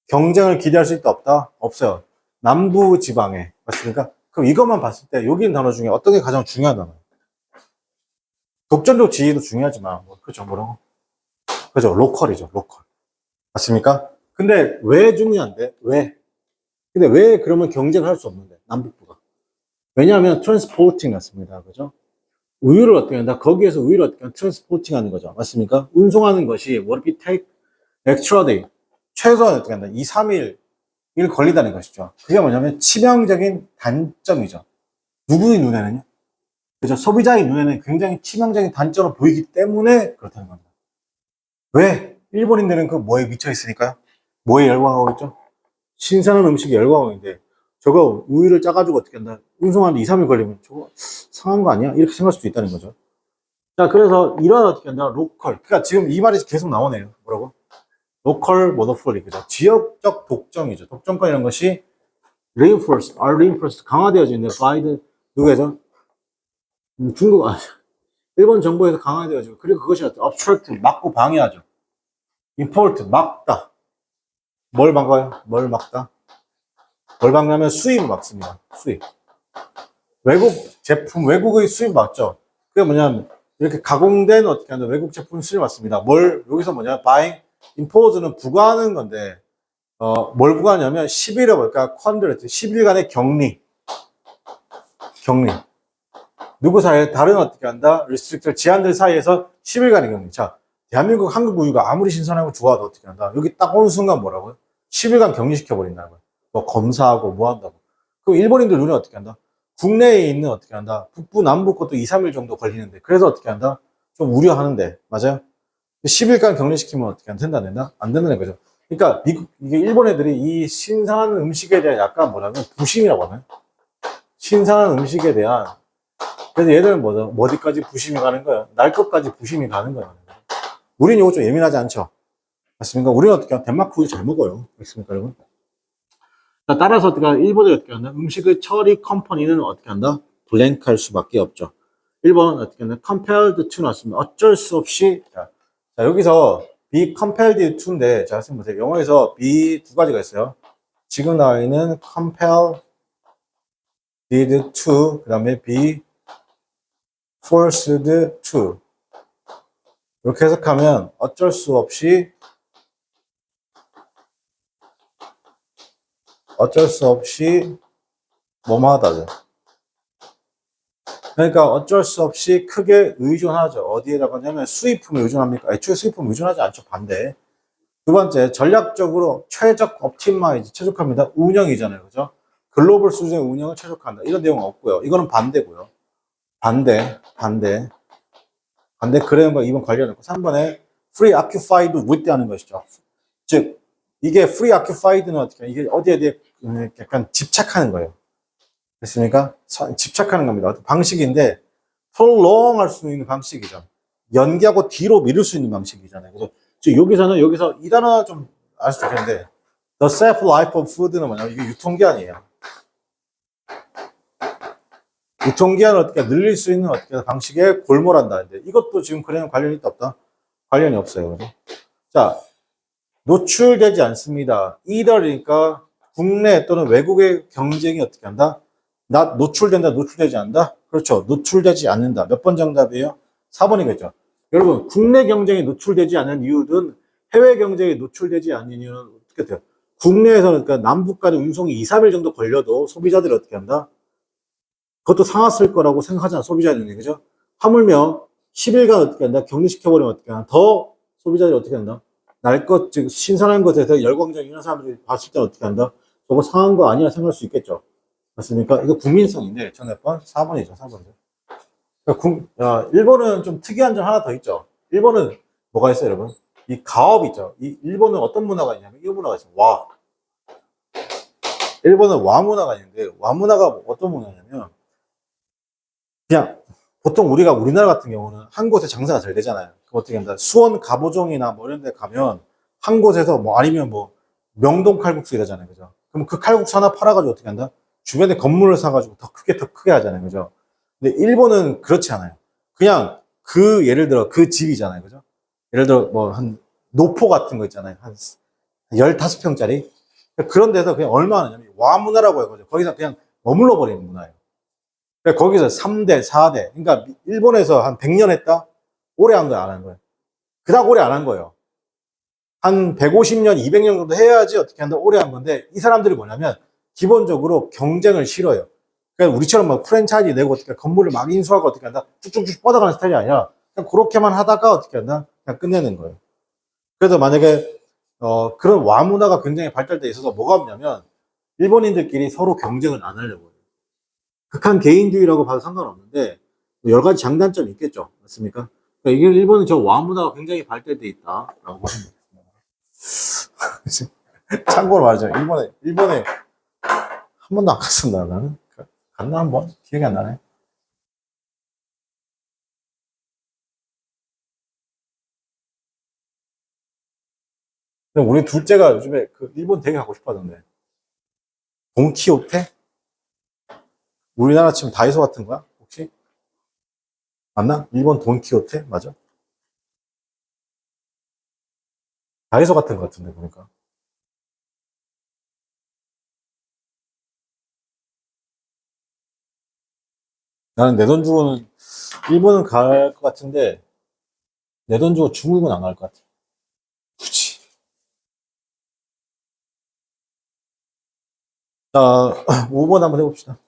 [SPEAKER 1] 경쟁을 기대할 수 있다, 없다? 없어요. 남부 지방에. 맞습니까? 그럼 이것만 봤을 때 여기 있는 단어 중에 어떤 게 가장 중요한 단어예요? 독점적 지위도 중요하지만, 그죠? 뭐라고? 그죠? 로컬이죠, 로컬. 맞습니까? 근데 왜 중요한데? 왜? 근데 왜 그러면 경쟁할 수 없는데? 남북부가. 왜냐하면 트랜스포팅 같습니다. 그죠? 우유를 어떻게 한다? 거기에서 우유를 어떻게 한다? 트랜스포팅 하는 거죠. 맞습니까? 운송하는 것이 what it take extra day. 최소한 어떻게 한다? 2, 3일 걸린다는 것이죠. 그게 뭐냐면 치명적인 단점이죠. 누구의 눈에는요? 그죠? 소비자의 눈에는 굉장히 치명적인 단점으로 보이기 때문에 그렇다는 겁니다. 왜? 일본인들은 그 뭐에 미쳐 있으니까요? 뭐에 열광하고 있죠? 신선한 음식이 열광인데 저거 우유를 짜가지고 어떻게 한다? 운송하는데 2, 3일 걸리면 저거 상한 거 아니야? 이렇게 생각할 수도 있다는 거죠. 자, 그래서 이런 어떻게 한다? 로컬. 그러니까 지금 이 말이 계속 나오네요. 뭐라고? 로컬 모노폴리. 그죠? 지역적 독점이죠. 독점권이라는 것이 reinforced, 강화되어지는데 by the, 누구에서? 일본 정부에서 강화되어지고, 그리고 그것이 obstruct, 막고 방해하죠. import, 막다. 뭘 막아요? 뭘 막다? 뭘 막냐면 수입을 막습니다. 수입. 외국의 수입 막죠. 그게 뭐냐면, 이렇게 가공된 어떻게 하는 외국 제품 수입 막습니다. 여기서 뭐냐, buying, impose는 부과하는 건데, 뭘 부과하냐면, 10일에 뭘까, 컨드레트, 10일간의 격리. 누구 사이에, 다른 어떻게 한다? 리스트릭트, 제한들 사이에서 10일간의 격리. 자, 대한민국 한국 우유가 아무리 신선하고 좋아도 어떻게 한다? 여기 딱 오는 순간 뭐라고요? 10일간 격리시켜버린다는 거예요. 뭐 검사하고 뭐 한다고. 그럼 일본인들 눈에 어떻게 한다? 국내에 있는 어떻게 한다? 북부, 남부 것도 2, 3일 정도 걸리는데. 그래서 어떻게 한다? 좀 우려하는데. 맞아요? 10일간 격리시키면 어떻게 안 된다? 안 된다는 거죠. 그러니까 이게 일본 애들이 이 신선한 음식에 대한 약간 뭐라면 부심이라고 하나요? 신선한 음식에 대한. 그래서 얘들은 어디까지 부심이 가는 거야? 날 것까지 부심이 가는 거야. 우리는 이거 좀 예민하지 않죠? 맞습니까? 우리는 어떻게 하면 덴마크 우유 잘 먹어요. 맞습니까, 여러분? 자, 따라서 어떻게 하면 일본이 어떻게 한다? 음식의 처리 컴퍼니는 어떻게 한다? 블랭크 할 수밖에 없죠. 1번 어떻게 한다? compelled to 나왔습니다. 어쩔 수 없이. 자, 여기서 be compelled to인데, 자, 선생님 보세요. 영어에서 be 두 가지가 있어요. 지금 나와 있는 compelled to, 그 다음에 be forced to. 이렇게 해석하면 어쩔 수 없이 뭐뭐 하다죠. 그러니까 어쩔 수 없이 크게 의존하죠. 어디에다가 하냐면 수입품에 의존합니까? 애초에 수입품에 의존하지 않죠. 반대. 두 번째, 전략적으로 최적 옵티마이즈, 최적화입니다. 운영이잖아요. 그죠? 글로벌 수준의 운영을 최적화한다. 이런 내용은 없고요. 이거는 반대고요. 반대. 그래야 뭐 2번 관련했고, 3번에 free occupied with 하는 것이죠. 즉, 이게 free occupied는 어떻게, 이게 어디에 대해 약간 집착하는 거예요. 됐습니까? 집착하는 겁니다. 어떤 방식인데, prolong 할 수 있는 방식이죠. 연기하고 뒤로 미룰 수 있는 방식이잖아요. 그래서 즉 여기서 이 단어 좀 알 수 있겠는데, the safe life of food는 뭐냐면 이게 유통기한이에요. 유통기한을 어떻게 늘릴 수 있는 어떻게 방식에 골몰한다는데 이것도 지금 그래는 관련이 있다 없다? 관련이 없어요. 그죠? 자, 노출되지 않습니다. either니까 국내 또는 외국의 경쟁이 어떻게 한다? 노출된다, 노출되지 않는다? 그렇죠. 노출되지 않는다. 몇 번 정답이에요? 4번이겠죠. 여러분, 국내 경쟁이 노출되지 않는 이유는 해외 경쟁이 노출되지 않는 이유는 어떻게 돼요? 국내에서는 그러니까 남북 간의 운송이 2, 3일 정도 걸려도 소비자들이 어떻게 한다? 그것도 상했을 거라고 생각하잖아, 소비자들이. 그죠? 하물며 10일간 어떻게 한다? 격리시켜버리면 어떻게 한다? 더 소비자들이 어떻게 한다? 날 것, 즉, 신선한 것에 대해서 열광적인 이런 사람들이 봤을 때 어떻게 한다? 저거 상한 거 아니야 생각할 수 있겠죠. 맞습니까? 이거 국민성인데, 몇 번? 4번이죠, 4번이죠. 일본은 좀 특이한 점 하나 더 있죠. 일본은 뭐가 있어요, 여러분? 이 가업 있죠. 이 일본은 어떤 문화가 있냐면, 이 문화가 있어요. 와. 일본은 와 문화가 있는데, 와 문화가 어떤 문화냐면, 그냥 보통 우리나라 같은 경우는 한 곳에 장사가 잘 되잖아요. 그럼 어떻게 한다? 수원 갑오종이나 뭐 이런 데 가면 한 곳에서 뭐 아니면 뭐 명동 칼국수 이러잖아요. 그죠? 그럼 그 칼국수 하나 팔아가지고 어떻게 한다? 주변에 건물을 사가지고 더 크게 하잖아요. 그죠? 근데 일본은 그렇지 않아요. 그냥 예를 들어 그 집이잖아요. 그죠? 예를 들어 뭐 한 노포 같은 거 있잖아요. 한 15평짜리. 그런 데서 그냥 얼마 하냐면 와문화라고 해가지고 거기서 그냥 머물러 버리는 문화예요. 그러니까 거기서 3대, 4대. 그러니까 일본에서 한 100년 했다? 오래 한 거야, 안 한 거야? 그닥 오래 안 한 거예요. 한 150년, 200년 정도 해야지 어떻게 한다? 오래 한 건데, 이 사람들이 뭐냐면, 기본적으로 경쟁을 싫어요. 그러니까 우리처럼 막 프랜차이즈 내고 어떻게 건물을 막 인수하고 어떻게 한다? 쭉쭉쭉 뻗어가는 스타일이 아니라, 그냥 그렇게만 하다가 어떻게 한다? 그냥 끝내는 거예요. 그래서 만약에, 그런 와 문화가 굉장히 발달돼 있어서 뭐가 없냐면, 일본인들끼리 서로 경쟁을 안 하려고 해요. 극한 개인주의라고 봐도 상관없는데 뭐 여러 가지 장단점이 있겠죠. 맞습니까? 그러니까 이게 일본은 저 와문화가 굉장히 발달돼 있다라고 보는 거죠. 참고로 말하죠. 일본에 한 번도 안 갔었나 나는? 갔나 한 번? 기억이 안 나네. 근데 우리 둘째가 요즘에 그 일본 되게 가고 싶어 하던데. 돈키호테? 우리나라 치면 다이소 같은 거야? 혹시? 맞나? 일본 돈키호테? 맞아? 다이소 같은 거 같은데 보니까. 나는 내 돈 주고는 일본은 갈 것 같은데 내 돈 주고 중국은 안 갈 것 같아. 굳이. 자, 5번 한번 해봅시다.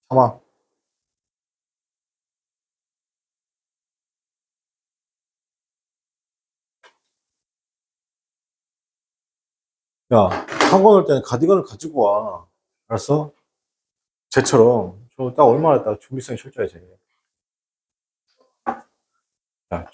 [SPEAKER 1] 참아. 야, 학원 올 때는 가디건을 가지고 와. 알았어? 쟤처럼. 저 딱 얼마나 딱 준비성이 철저해, 쟤. 야,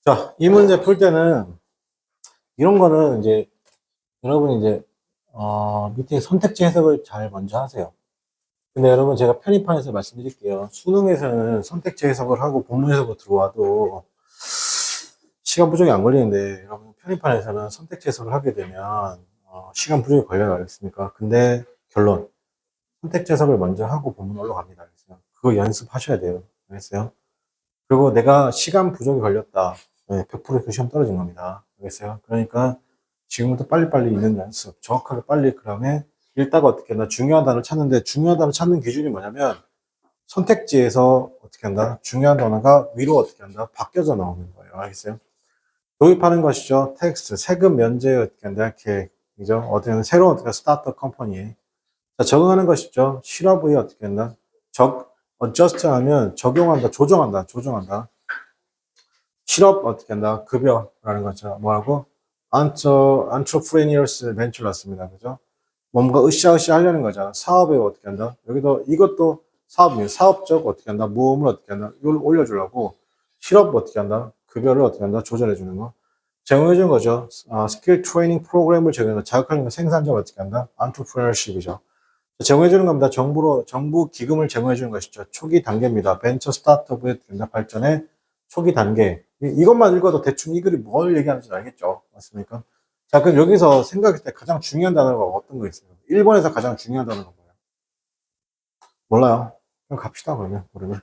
[SPEAKER 1] 자, 이 문제 풀 때는 이런 거는 이제 여러분이 이제 밑에 선택지 해석을 잘 먼저 하세요. 근데 여러분 제가 편입판에서 말씀드릴게요. 수능에서는 선택지 해석을 하고 본문 해석으로 들어와도 시간 부족이 안 걸리는데 여러분 편입판에서는 선택지 해석을 하게 되면 시간 부족이 걸려요. 알겠습니까? 근데 결론 선택지 해석을 먼저 하고 본문 올라갑니다. 알겠어요? 그거 연습하셔야 돼요. 알겠어요? 그리고 내가 시간 부족이 걸렸다. 네, 100%그 시험 떨어진 겁니다. 알겠어요? 그러니까 지금부터 빨리빨리 있는 연습, 정확하게 빨리 그 다음에 읽다가 어떻게 한다. 중요한 단어를 찾는데 중요한 단어 찾는 기준이 뭐냐면 선택지에서 어떻게 한다. 중요한 단어가 위로 어떻게 한다. 바뀌어져 나오는 거예요. 알겠어요? 도입하는 것이죠. 텍스트, 세금 면제 어떻게 한다. 계획, 그죠? 어떻게 새로운 어떻게 스타트업 컴퍼니에 자, 적응하는 것이죠. 실업의 어떻게 한다. adjust 하면 적용한다, 조정한다, 조정한다. 실업 어떻게 한다. 급여라는 거죠. 뭐라고? entrepreneurial venture였습니다. 그죠? 뭔가 으쌰으쌰 하려는 거잖아. 사업에 어떻게 한다? 여기도 이것도 사업이에요. 사업적 어떻게 한다? 모험을 어떻게 한다? 이걸 올려주려고 실업 어떻게 한다? 급여를 어떻게 한다? 조절해 주는 거. 제공해 주는 거죠. 스킬 트레이닝 프로그램을 제공해서 자극하는 거 생산적 어떻게 한다? entrepreneurship이죠. 제공해 주는 겁니다. 정부 기금을 제공해 주는 것이죠. 초기 단계입니다. 벤처 스타트업의 발전의 초기 단계. 이것만 읽어도 대충 이 글이 뭘 얘기하는지 알겠죠? 맞습니까? 자, 그럼 여기서 생각할 때 가장 중요한 단어가 어떤 거 있어요? 1번에서 가장 중요한 단어가 뭐예요? 몰라요. 그럼 갑시다, 그러면. 모르면.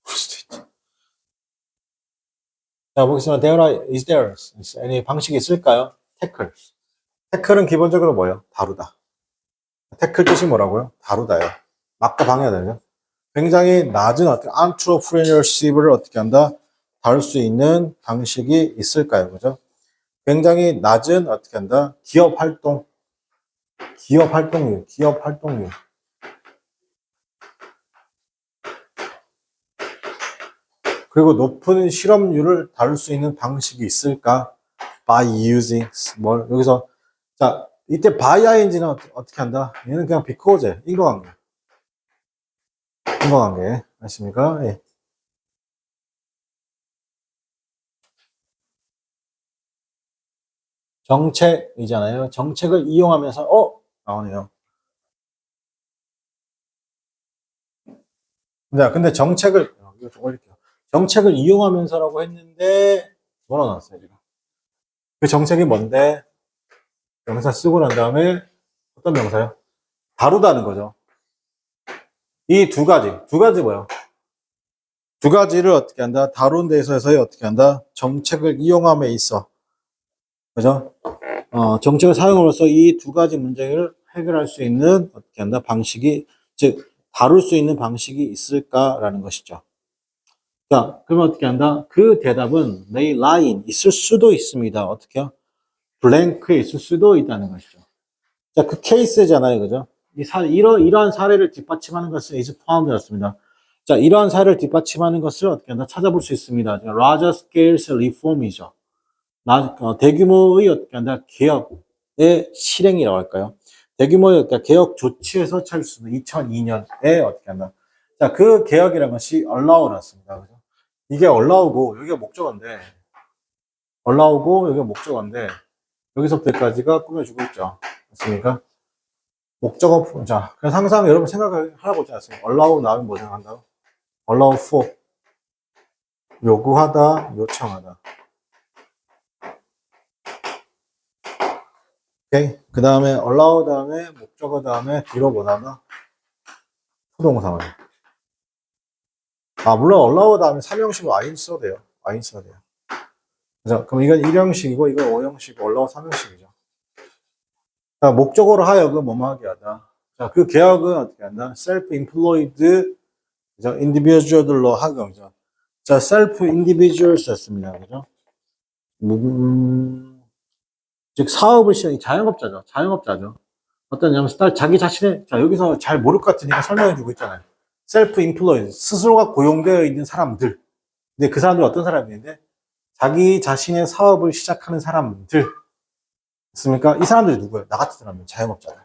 [SPEAKER 1] 볼 수도 있지. 자, 보겠습니다. is there any 방식이 있을까요? 태클. 태클은 기본적으로 뭐예요? 다루다. 태클 뜻이 뭐라고요? 다루다요. 막다 방해해야 되죠. 굉장히 낮은 어떤 entrepreneurship을 어떻게 한다? 다룰 수 있는 방식이 있을까요? 그죠? 굉장히 낮은 어떻게 한다? 기업 활동, 기업 활동률. 그리고 높은 실업률을 다룰 수 있는 방식이 있을까? by using 뭘 여기서 자 이때 by ing는 어떻게 한다? 얘는 그냥 because 인과관계 아십니까? 예. 정책이잖아요. 정책을 이용하면서 나오네요. 근데 정책을 이거 좀 올릴게요. 정책을 이용하면서라고 했는데 뭐라 나왔어요 지금? 그 정책이 뭔데? 명사 쓰고 난 다음에 어떤 명사요? 다루다는 거죠. 이 두 가지 뭐야? 두 가지를 어떻게 한다? 다룬 데 있어서의 어떻게 한다? 정책을 이용함에 있어. 그죠? 정책을 사용으로써 이 두 가지 문제를 해결할 수 있는 어떻게 한다? 방식이, 즉, 다룰 수 있는 방식이 있을까라는 것이죠. 자, 그러면 어떻게 한다? 그 대답은 may lie in, 있을 수도 있습니다. 어떻게요? 블랭크에 있을 수도 있다는 것이죠. 자, 그 케이스잖아요. 그죠? 이러한 사례를 뒷받침하는 것은 is found였습니다. 자, 이러한 사례를 뒷받침하는 것을 어떻게 한다? 찾아볼 수 있습니다. larger scale reform이죠. 대규모의 어떻게 한다? 개혁의 실행이라고 할까요? 대규모의 개혁 조치에서 찾을 수 있는 2002년에 어떻게 한다? 자, 그 개혁이라는 것이 allow였습니다. 그죠? 이게 allow고, 여기가 목적어인데, allow고, 여기가 목적어인데, 여기서부터 여기까지가 꾸며주고 있죠. 맞습니까? 목적어, 자, 그래서 항상 여러분 생각을 하라고 있지 않습니까? allow 나오면 뭐 생각한다고? allow for. 요구하다, 요청하다. 오케이. 그 다음에 allow 다음에 목적어 다음에 뒤로 뭐나나? 수동사만. 물론 allow 다음에 3형식으로 ing 써도 돼요. ing 써도 돼요. 그죠? 그럼 이건 1형식이고 이건 5형식이고 allow 3형식이죠. 자, 목적어로 하여금 뭐뭐 하게 하다. 자, 그 개혁은 어떻게 한다? self-employed 그죠? individual들로 하여금 그죠? 자, self-individual 썼습니다. 그죠? 즉 사업을 시작이 자영업자죠. 자영업자죠. 어떤 냐면 자기 자신의 자 여기서 잘 모를 것 같으니까 설명해 주고 있잖아요. 셀프 인플루언스 스스로가 고용되어 있는 사람들. 근데 그 사람들 어떤 사람인데 자기 자신의 사업을 시작하는 사람들. 있습니까? 이 사람들이 누구예요? 나 같은 사람이에요. 자영업자들.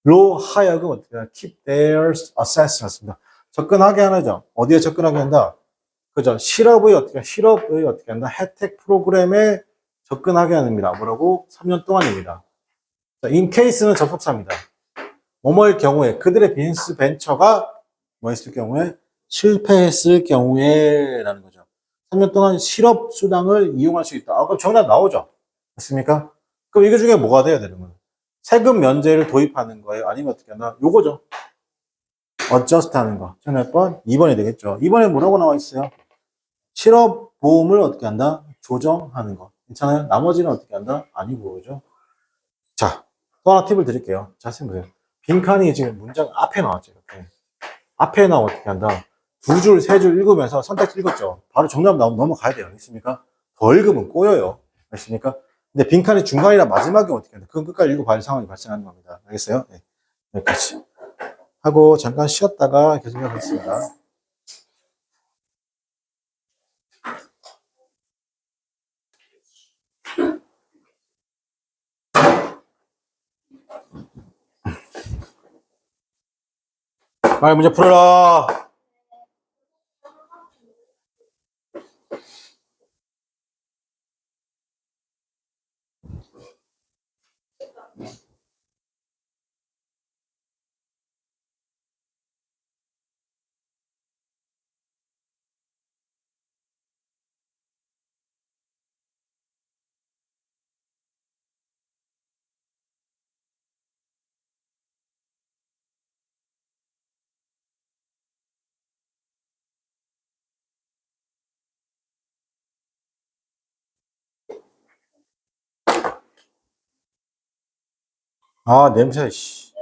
[SPEAKER 1] 로 하여금 어떻게 keep their access였습니다. 접근하게 하나죠. 어디에 접근하게 한다? 그죠? 실업의 어떻게 한다? 혜택 프로그램에 접근하게 합니다. 뭐라고? 3년 동안입니다. 자, in case는 접속사입니다. 뭐뭐일 경우에, 그들의 비즈니스 벤처가 뭐 했을 경우에? 실패했을 경우에 라는 거죠. 3년 동안 실업 수당을 이용할 수 있다. 그럼 정답 나오죠? 맞습니까? 그럼 이거 중에 뭐가 돼야 되는 거예요? 세금 면제를 도입하는 거예요? 아니면 어떻게 하나? 요거죠. adjust 하는 거. 몇 번? 2번이 되겠죠. 2번에 뭐라고 나와 있어요? 실업보험을 어떻게 한다? 조정하는 거. 괜찮아요? 나머지는 어떻게 한다? 아니고, 그죠? 자, 또 하나 팁을 드릴게요. 자세히 보세요. 빈칸이 지금 문장 앞에 나왔죠, 이렇게. 앞에 나와 어떻게 한다? 두 줄, 세 줄 읽으면서 선택지 읽었죠. 바로 정답 나오면 넘어가야 돼요. 알겠습니까? 더 읽으면 꼬여요. 알겠습니까? 근데 빈칸이 중간이라 마지막에 어떻게 한다? 그건 끝까지 읽어봐야 할 상황이 발생하는 겁니다. 알겠어요? 네. 여기까지. 하고 잠깐 쉬었다가 계속하겠습니다. 빨리 문제 풀어라. 아, 냄새, 씨.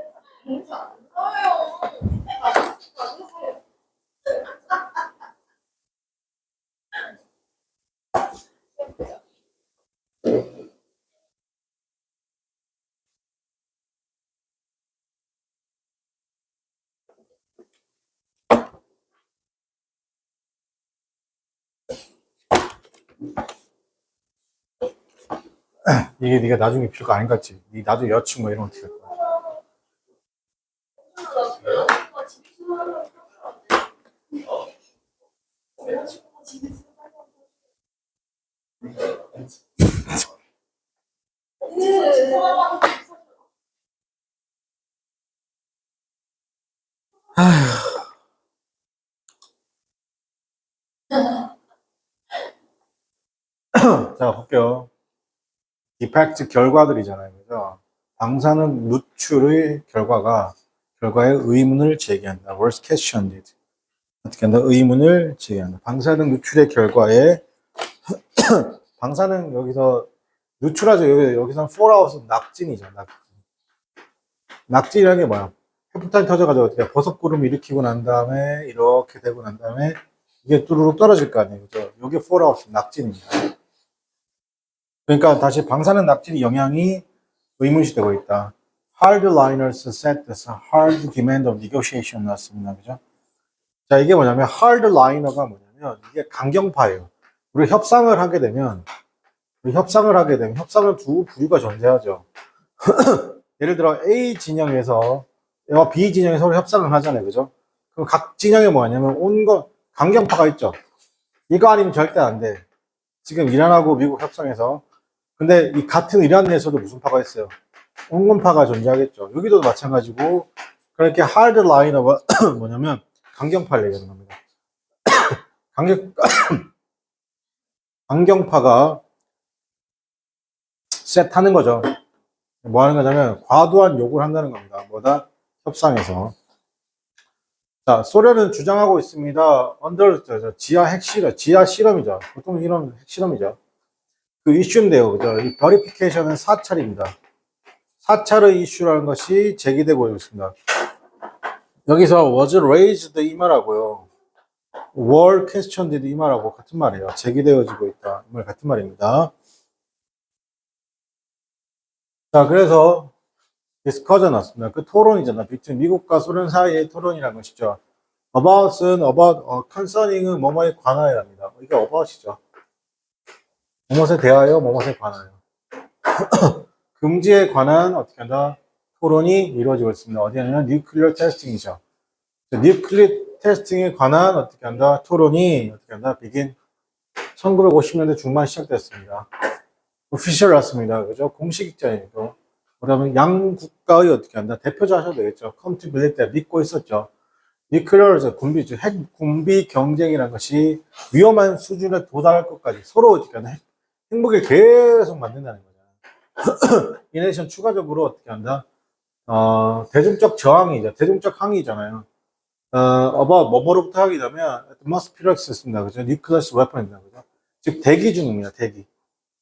[SPEAKER 1] 이게 네가 나중에 필요가 아닌 것 같지? 네 나중에 여친 뭐 이런 거 어떻게 할 거야? 자, 볼게요. 이펙트 결과들이잖아요. 그죠? 방사능 누출의 결과에 의문을 제기한다. was questioned. 어떻게 한다? 의문을 제기한다. 방사능 누출의 결과에 방사능 여기서 누출하죠. 여기서는 fallout은 낙진이죠. 낙진이라는 게 뭐야? 핵폭탄이 터져가지고 어떻게 버섯구름 일으키고 난 다음에 이렇게 되고 난 다음에 이게 뚜루룩 떨어질 거 아니에요. 그죠? 이게 fallout 낙진입니다. 그러니까 다시 방사능 낙진의 영향이 의문시되고 있다. Hardliners set the hard demand of negotiation 나왔습니다. 그죠? 자, 이게 뭐냐면 hardliner가 뭐냐면 이게 강경파예요. 우리 협상을 하게 되면 협상은 두 부류가 존재하죠. 예를 들어 A 진영에서 B 진영이 서로 협상을 하잖아요. 그죠? 그럼 각 진영에 뭐냐면 강경파가 있죠. 이거 아니면 절대 안 돼. 지금 이란하고 미국 협상에서 근데 이 같은 이란 내에서도 무슨 파가 있어요? 온건파가 존재하겠죠. 여기도 마찬가지고 그렇게 하드라이너가 뭐냐면 강경파를 얘기하는 겁니다. 강경파가 셋하는 거죠. 뭐 하는 거냐면 과도한 요구를 한다는 겁니다. 뭐다? 협상에서. 자, 소련은 주장하고 있습니다. 지하 실험이죠. 보통 이런 핵실험이죠. 그 이슈인데요. 그죠? 이 버리피케이션은 사찰입니다. 사찰의 이슈라는 것이 제기되고 있습니다. 여기서 was raised 이 말하고요. were questioned 이 말하고 같은 말이에요. 제기되어지고 있다. 이 말 같은 말입니다. 자, 그래서 디스커전 났습니다. 그 토론이잖아. 미국과 소련 사이의 토론이라는 것이죠. concerning은 뭐뭐에 관하여랍니다. 이게 about이죠. 뭐뭐에 대하여, 뭐뭐에 관하여. 금지에 관한 어떻게 한다? 토론이 이루어지고 있습니다. 어디냐면 뉴클리어 테스팅이죠. 테스팅에 관한 어떻게 한다? 토론이 어떻게 한다? begin 1950년대 중반 시작됐습니다. 오피셜이었습니다. 그죠? 공식 입장이고. 그러면 양 국가의 어떻게 한다? 대표자 하셔도 되겠죠. come to believe that 믿고 있었죠. nuclear 군비죠. 핵 군비 경쟁이라는 것이 위험한 수준에 도달할 것까지 서로 어떻게 한다? 핵무기를 계속 만든다는 거잖아요. 이 내션 추가적으로 어떻게 한다? 대중적 저항이죠. 대중적 항의잖아요. 뭐로부터 하기냐면 must 필요할 수 있습니다. 그죠? nuclear weapon입니다. 그죠? 즉 대기 중입니다. 대기.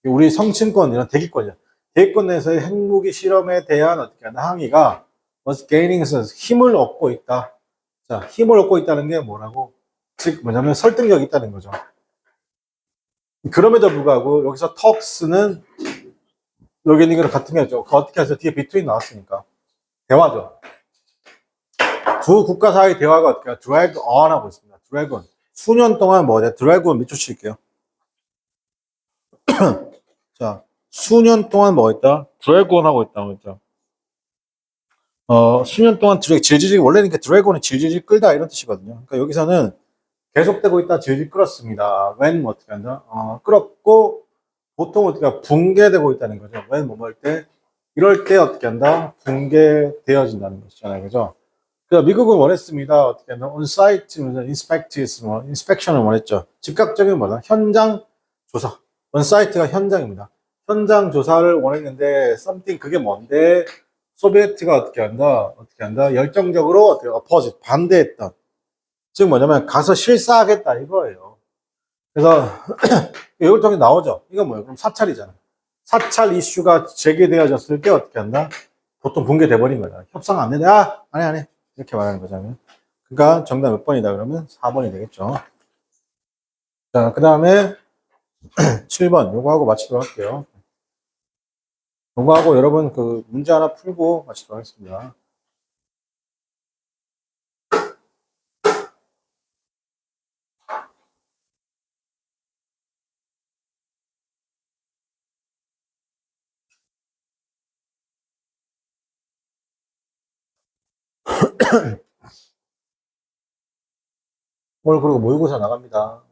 [SPEAKER 1] 우리 성층권 이런 대기권이죠. 대기권 내에서의 핵무기 실험에 대한 어떻게 하나 항의가 was gaining 힘을 얻고 있다. 자, 힘을 얻고 있다는 게 뭐라고? 즉 뭐냐면 설득력이 있다는 거죠. 그럼에도 불구하고 여기서 talks는 여기 있는 거랑 같은 거죠. 어떻게 해서 뒤에 between 나왔으니까 대화죠. 두 국가 사이 대화가 어떻게 drag on 하고 있습니다. drag on. 수년 동안 뭐냐? drag on 밑줄 칠게요. 자, 수년 동안 뭐 했다? drag on 하고 있다고 했죠. 수년 동안 질질 원래는 드래곤은 질질 끌다 이런 뜻이거든요. 그러니까 여기서는 계속되고 있다, 질질 끌었습니다. when 뭐 어떻게 한다? 끌었고 보통 어떻게 붕괴되고 있다는 거죠. when 뭐 할 때 이럴 때 어떻게 한다? 붕괴되어진다는 것이잖아요, 그죠? 그러니까 미국은 원했습니다. 어떻게 한다? on-site, inspect, inspection을 원했죠. 즉각적인 뭐다? 현장 조사. on-site가 현장입니다. 현장 조사를 원했는데 something 그게 뭔데? 소비에트가 어떻게 한다? 열정적으로 어떻게 opposite 반대했던. 즉 뭐냐면 가서 실사하겠다 이거예요. 그래서 이걸 통해 나오죠. 이건 뭐예요? 그럼 사찰이잖아. 사찰 이슈가 제기되어졌을 때 어떻게 한다? 보통 붕괴돼 버린 거잖아. 협상 안 된다. 안 해. 이렇게 말하는 거잖아요. 그러니까 정답 몇 번이다 그러면 4번이 되겠죠. 자, 그 다음에 7번 요거 하고 마치도록 할게요. 요거 하고 여러분 그 문제 하나 풀고 마치도록 하겠습니다. 오늘 그리고 모의고사 나갑니다.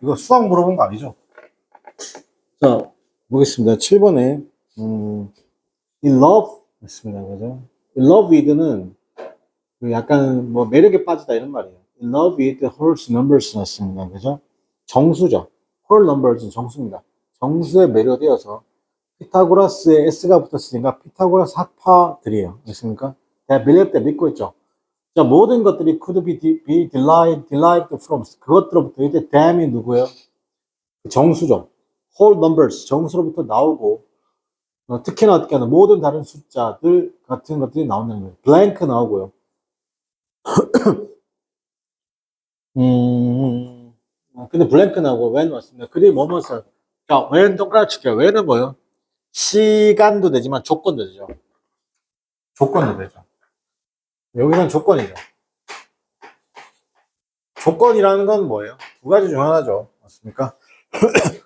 [SPEAKER 1] 이거 수학 물어본 거 아니죠? 자, 보겠습니다. 7번에, in love, 있습니다. 그죠? in love with는 약간 뭐 매력에 빠지다 이런 말이에요. in love with whole numbers 였습니다. 그죠? 정수죠. whole numbers는 정수입니다. 정수에 매료되어서 피타고라스에 S가 붙었으니까 피타고라스 학파들이에요. 됐습니까? 내가 believe 때 믿고 있죠. 자, 모든 것들이 could be derived from 그것들로부터 이제 dam이 누구예요? 정수죠. whole numbers, 정수로부터 나오고, 특히나 어떻게 하는 모든 다른 숫자들 같은 것들이 나온다는 거예요. blank 나오고요. 근데 blank 나오고 when 왔습니다. 그리 뭐뭐서. 자, when 똑같이 칠게요. when은 뭐예요? 시간도 되지만 조건도 되죠. 조건도 되죠. 여기는 조건이죠. 조건이라는 건 뭐예요? 두 가지 중 하나죠. 맞습니까?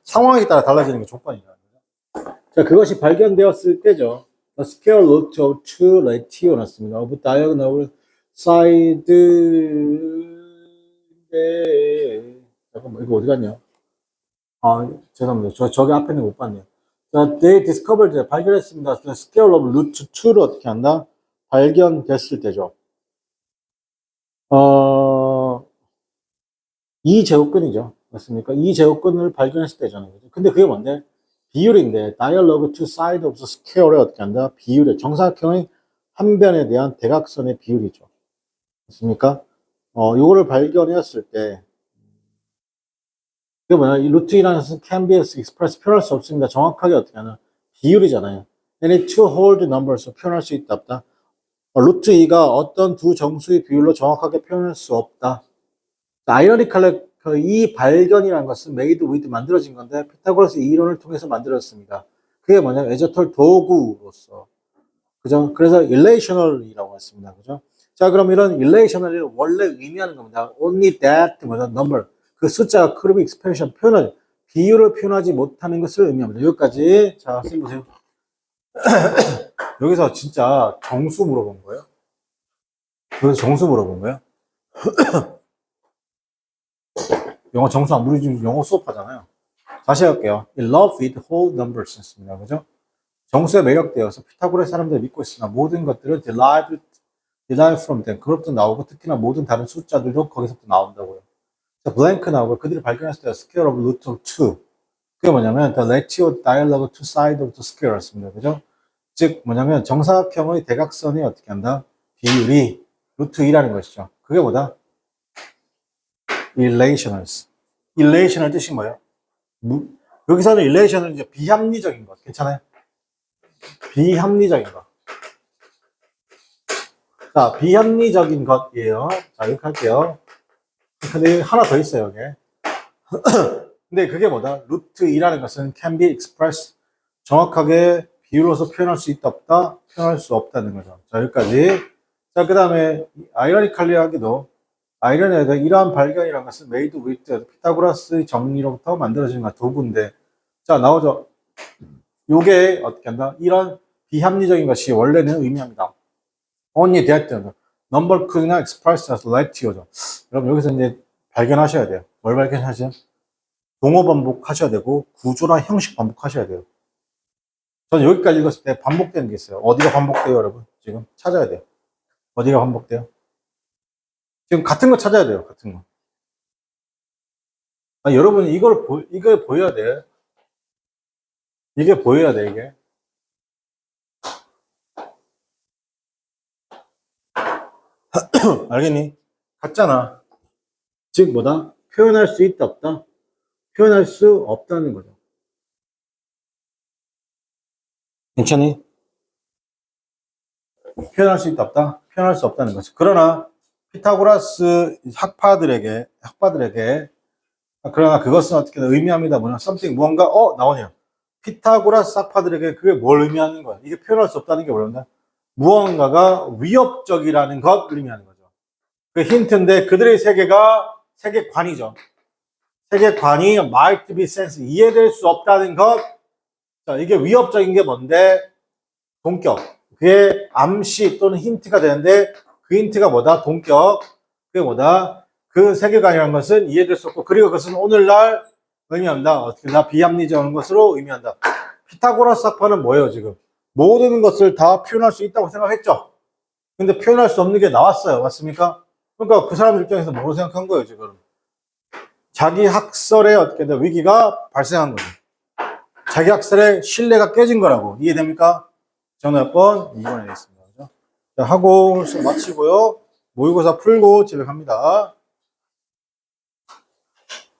[SPEAKER 1] 상황에 따라 달라지는 게 조건이라는 거죠. 자, 그것이 발견되었을 때죠. The square root of 2 ratio 났습니다. of diagonal side. 잠깐만, 이거 어디 갔냐? 죄송합니다. 저기 앞에는 못 봤네요. 자, they discovered, 발견했습니다. The square of root 2를 어떻게 한다? 발견됐을 때죠. 이 제곱근이죠. 맞습니까? 이 제곱근을 발견했을 때잖아요. 근데 그게 뭔데? 비율인데, dialog to side of the square를 어떻게 한다? 비율의 정사각형의 한 변에 대한 대각선의 비율이죠. 맞습니까? 요거를 발견했을 때, 그게 뭐냐? 이 루트 2라는 것은 can be expressed, 표현할 수 없습니다. 정확하게 어떻게 하나? 비율이잖아요. any two whole numbers, 표현할 수 있다, 없다? 루트 2가 어떤 두 정수의 비율로 정확하게 표현할 수 없다. 아이러니컬 이 발견이라는 것은 made with 만들어진 건데 피타고라스 이론을 통해서 만들어졌습니다. 그게 뭐냐면 에저털 도구로서, 그죠? 그래서 relational이라고 했습니다. 그죠? 자, 그럼 이런 relational이 원래 의미하는 겁니다. only that 뭐냐 number, 그 숫자가 curve expansion 표현을, 비율을 표현하지 못하는 것을 의미합니다. 여기까지. 자, 선생님 보세요. 여기서 진짜 정수 물어본 거예요. 여기서 정수 물어본 거예요. 영어 정수 안 우리 지금 영어 수업하잖아요. 다시 할게요. love with whole numbers 였습니다. 그죠? 정수에 매력되어서 피타고라스 사람들이 믿고 있으나 모든 것들은 derive from them. 그것도 나오고 특히나 모든 다른 숫자들도 거기서부터 나온다고요. 자, blank 나오고 그들이 발견했을 때 square of root of 2. 그게 뭐냐면 the ratio dialog to side of the square 였습니다. 그죠? 즉 뭐냐면 정사각형의 대각선이 어떻게 한다? 비율이 루트 2라는 것이죠. 그게 뭐다? relationals. relational 뜻이 뭐예요? 여기서는 relation은 이제 비합리적인 것. 괜찮아요? 비합리적인 것. 자, 비합리적인 것이에요. 자, 이렇게 할게요. 근데 하나 더 있어요, 여기. 근데 그게 뭐다? 루트 2라는 것은 can be expressed. 정확하게 비율로서 표현할 수 있다, 없다? 표현할 수 없다는 거죠. 자, 여기까지. 자, 그 다음에 아이러니컬리하게도 아이러니하게 이러한 발견이라는 것은 made with 피타고라스의 정리로부터 만들어진 도구인데, 자, 나오죠. 요게 어떻게 한다? 이런 비합리적인 것이 원래는 의미합니다. only that number could나 expressed as ratio죠. 여러분 여기서 이제 발견하셔야 돼요. 뭘 발견하세요? 동호 반복하셔야 되고 구조나 형식 반복하셔야 돼요. 저는 여기까지 읽었을 때 반복되는 게 있어요. 어디가 반복돼요, 여러분? 지금 찾아야 돼요. 어디가 반복돼요? 지금 같은 거 찾아야 돼요, 같은 거. 여러분, 이걸 보여야 돼. 이게 보여야 돼, 이게. 알겠니? 같잖아. 즉, 뭐다? 표현할 수 있다, 없다? 표현할 수 없다는 거죠. 괜찮니? 표현할 수 있다, 없다? 표현할 수 없다는 거죠. 그러나, 피타고라스 학파들에게, 그러나 그것은 어떻게 의미합니다. 뭐냐? something, 무언가, 나오네요. 피타고라스 학파들에게 그게 뭘 의미하는 거야? 이게 표현할 수 없다는 게 뭐냐? 무언가가 위협적이라는 것을 의미하는 거죠. 그 힌트인데 그들의 세계관이죠. 세계관이 might be sensed, 이해될 수 없다는 것. 자, 이게 위협적인 게 뭔데? 동격. 그게 암시 또는 힌트가 되는데 그 힌트가 뭐다? 동격. 그게 뭐다? 그 세계관이라는 것은 이해될 수 없고, 그리고 그것은 오늘날 의미한다. 어떻게 비합리적인 것으로 의미한다. 피타고라스 학파는 뭐예요, 지금? 모든 것을 다 표현할 수 있다고 생각했죠. 근데 표현할 수 없는 게 나왔어요. 맞습니까? 그러니까 그 사람들 입장에서 뭐로 생각한 거예요, 지금? 자기 학설에 어떻게 위기가 발생한 거예요. 자기 학설의 신뢰가 깨진 거라고. 이해됩니까? 저는 몇 번? 2번 하겠습니다. 그죠? 자, 하고 수업 마치고요. 모의고사 풀고 집에 갑니다.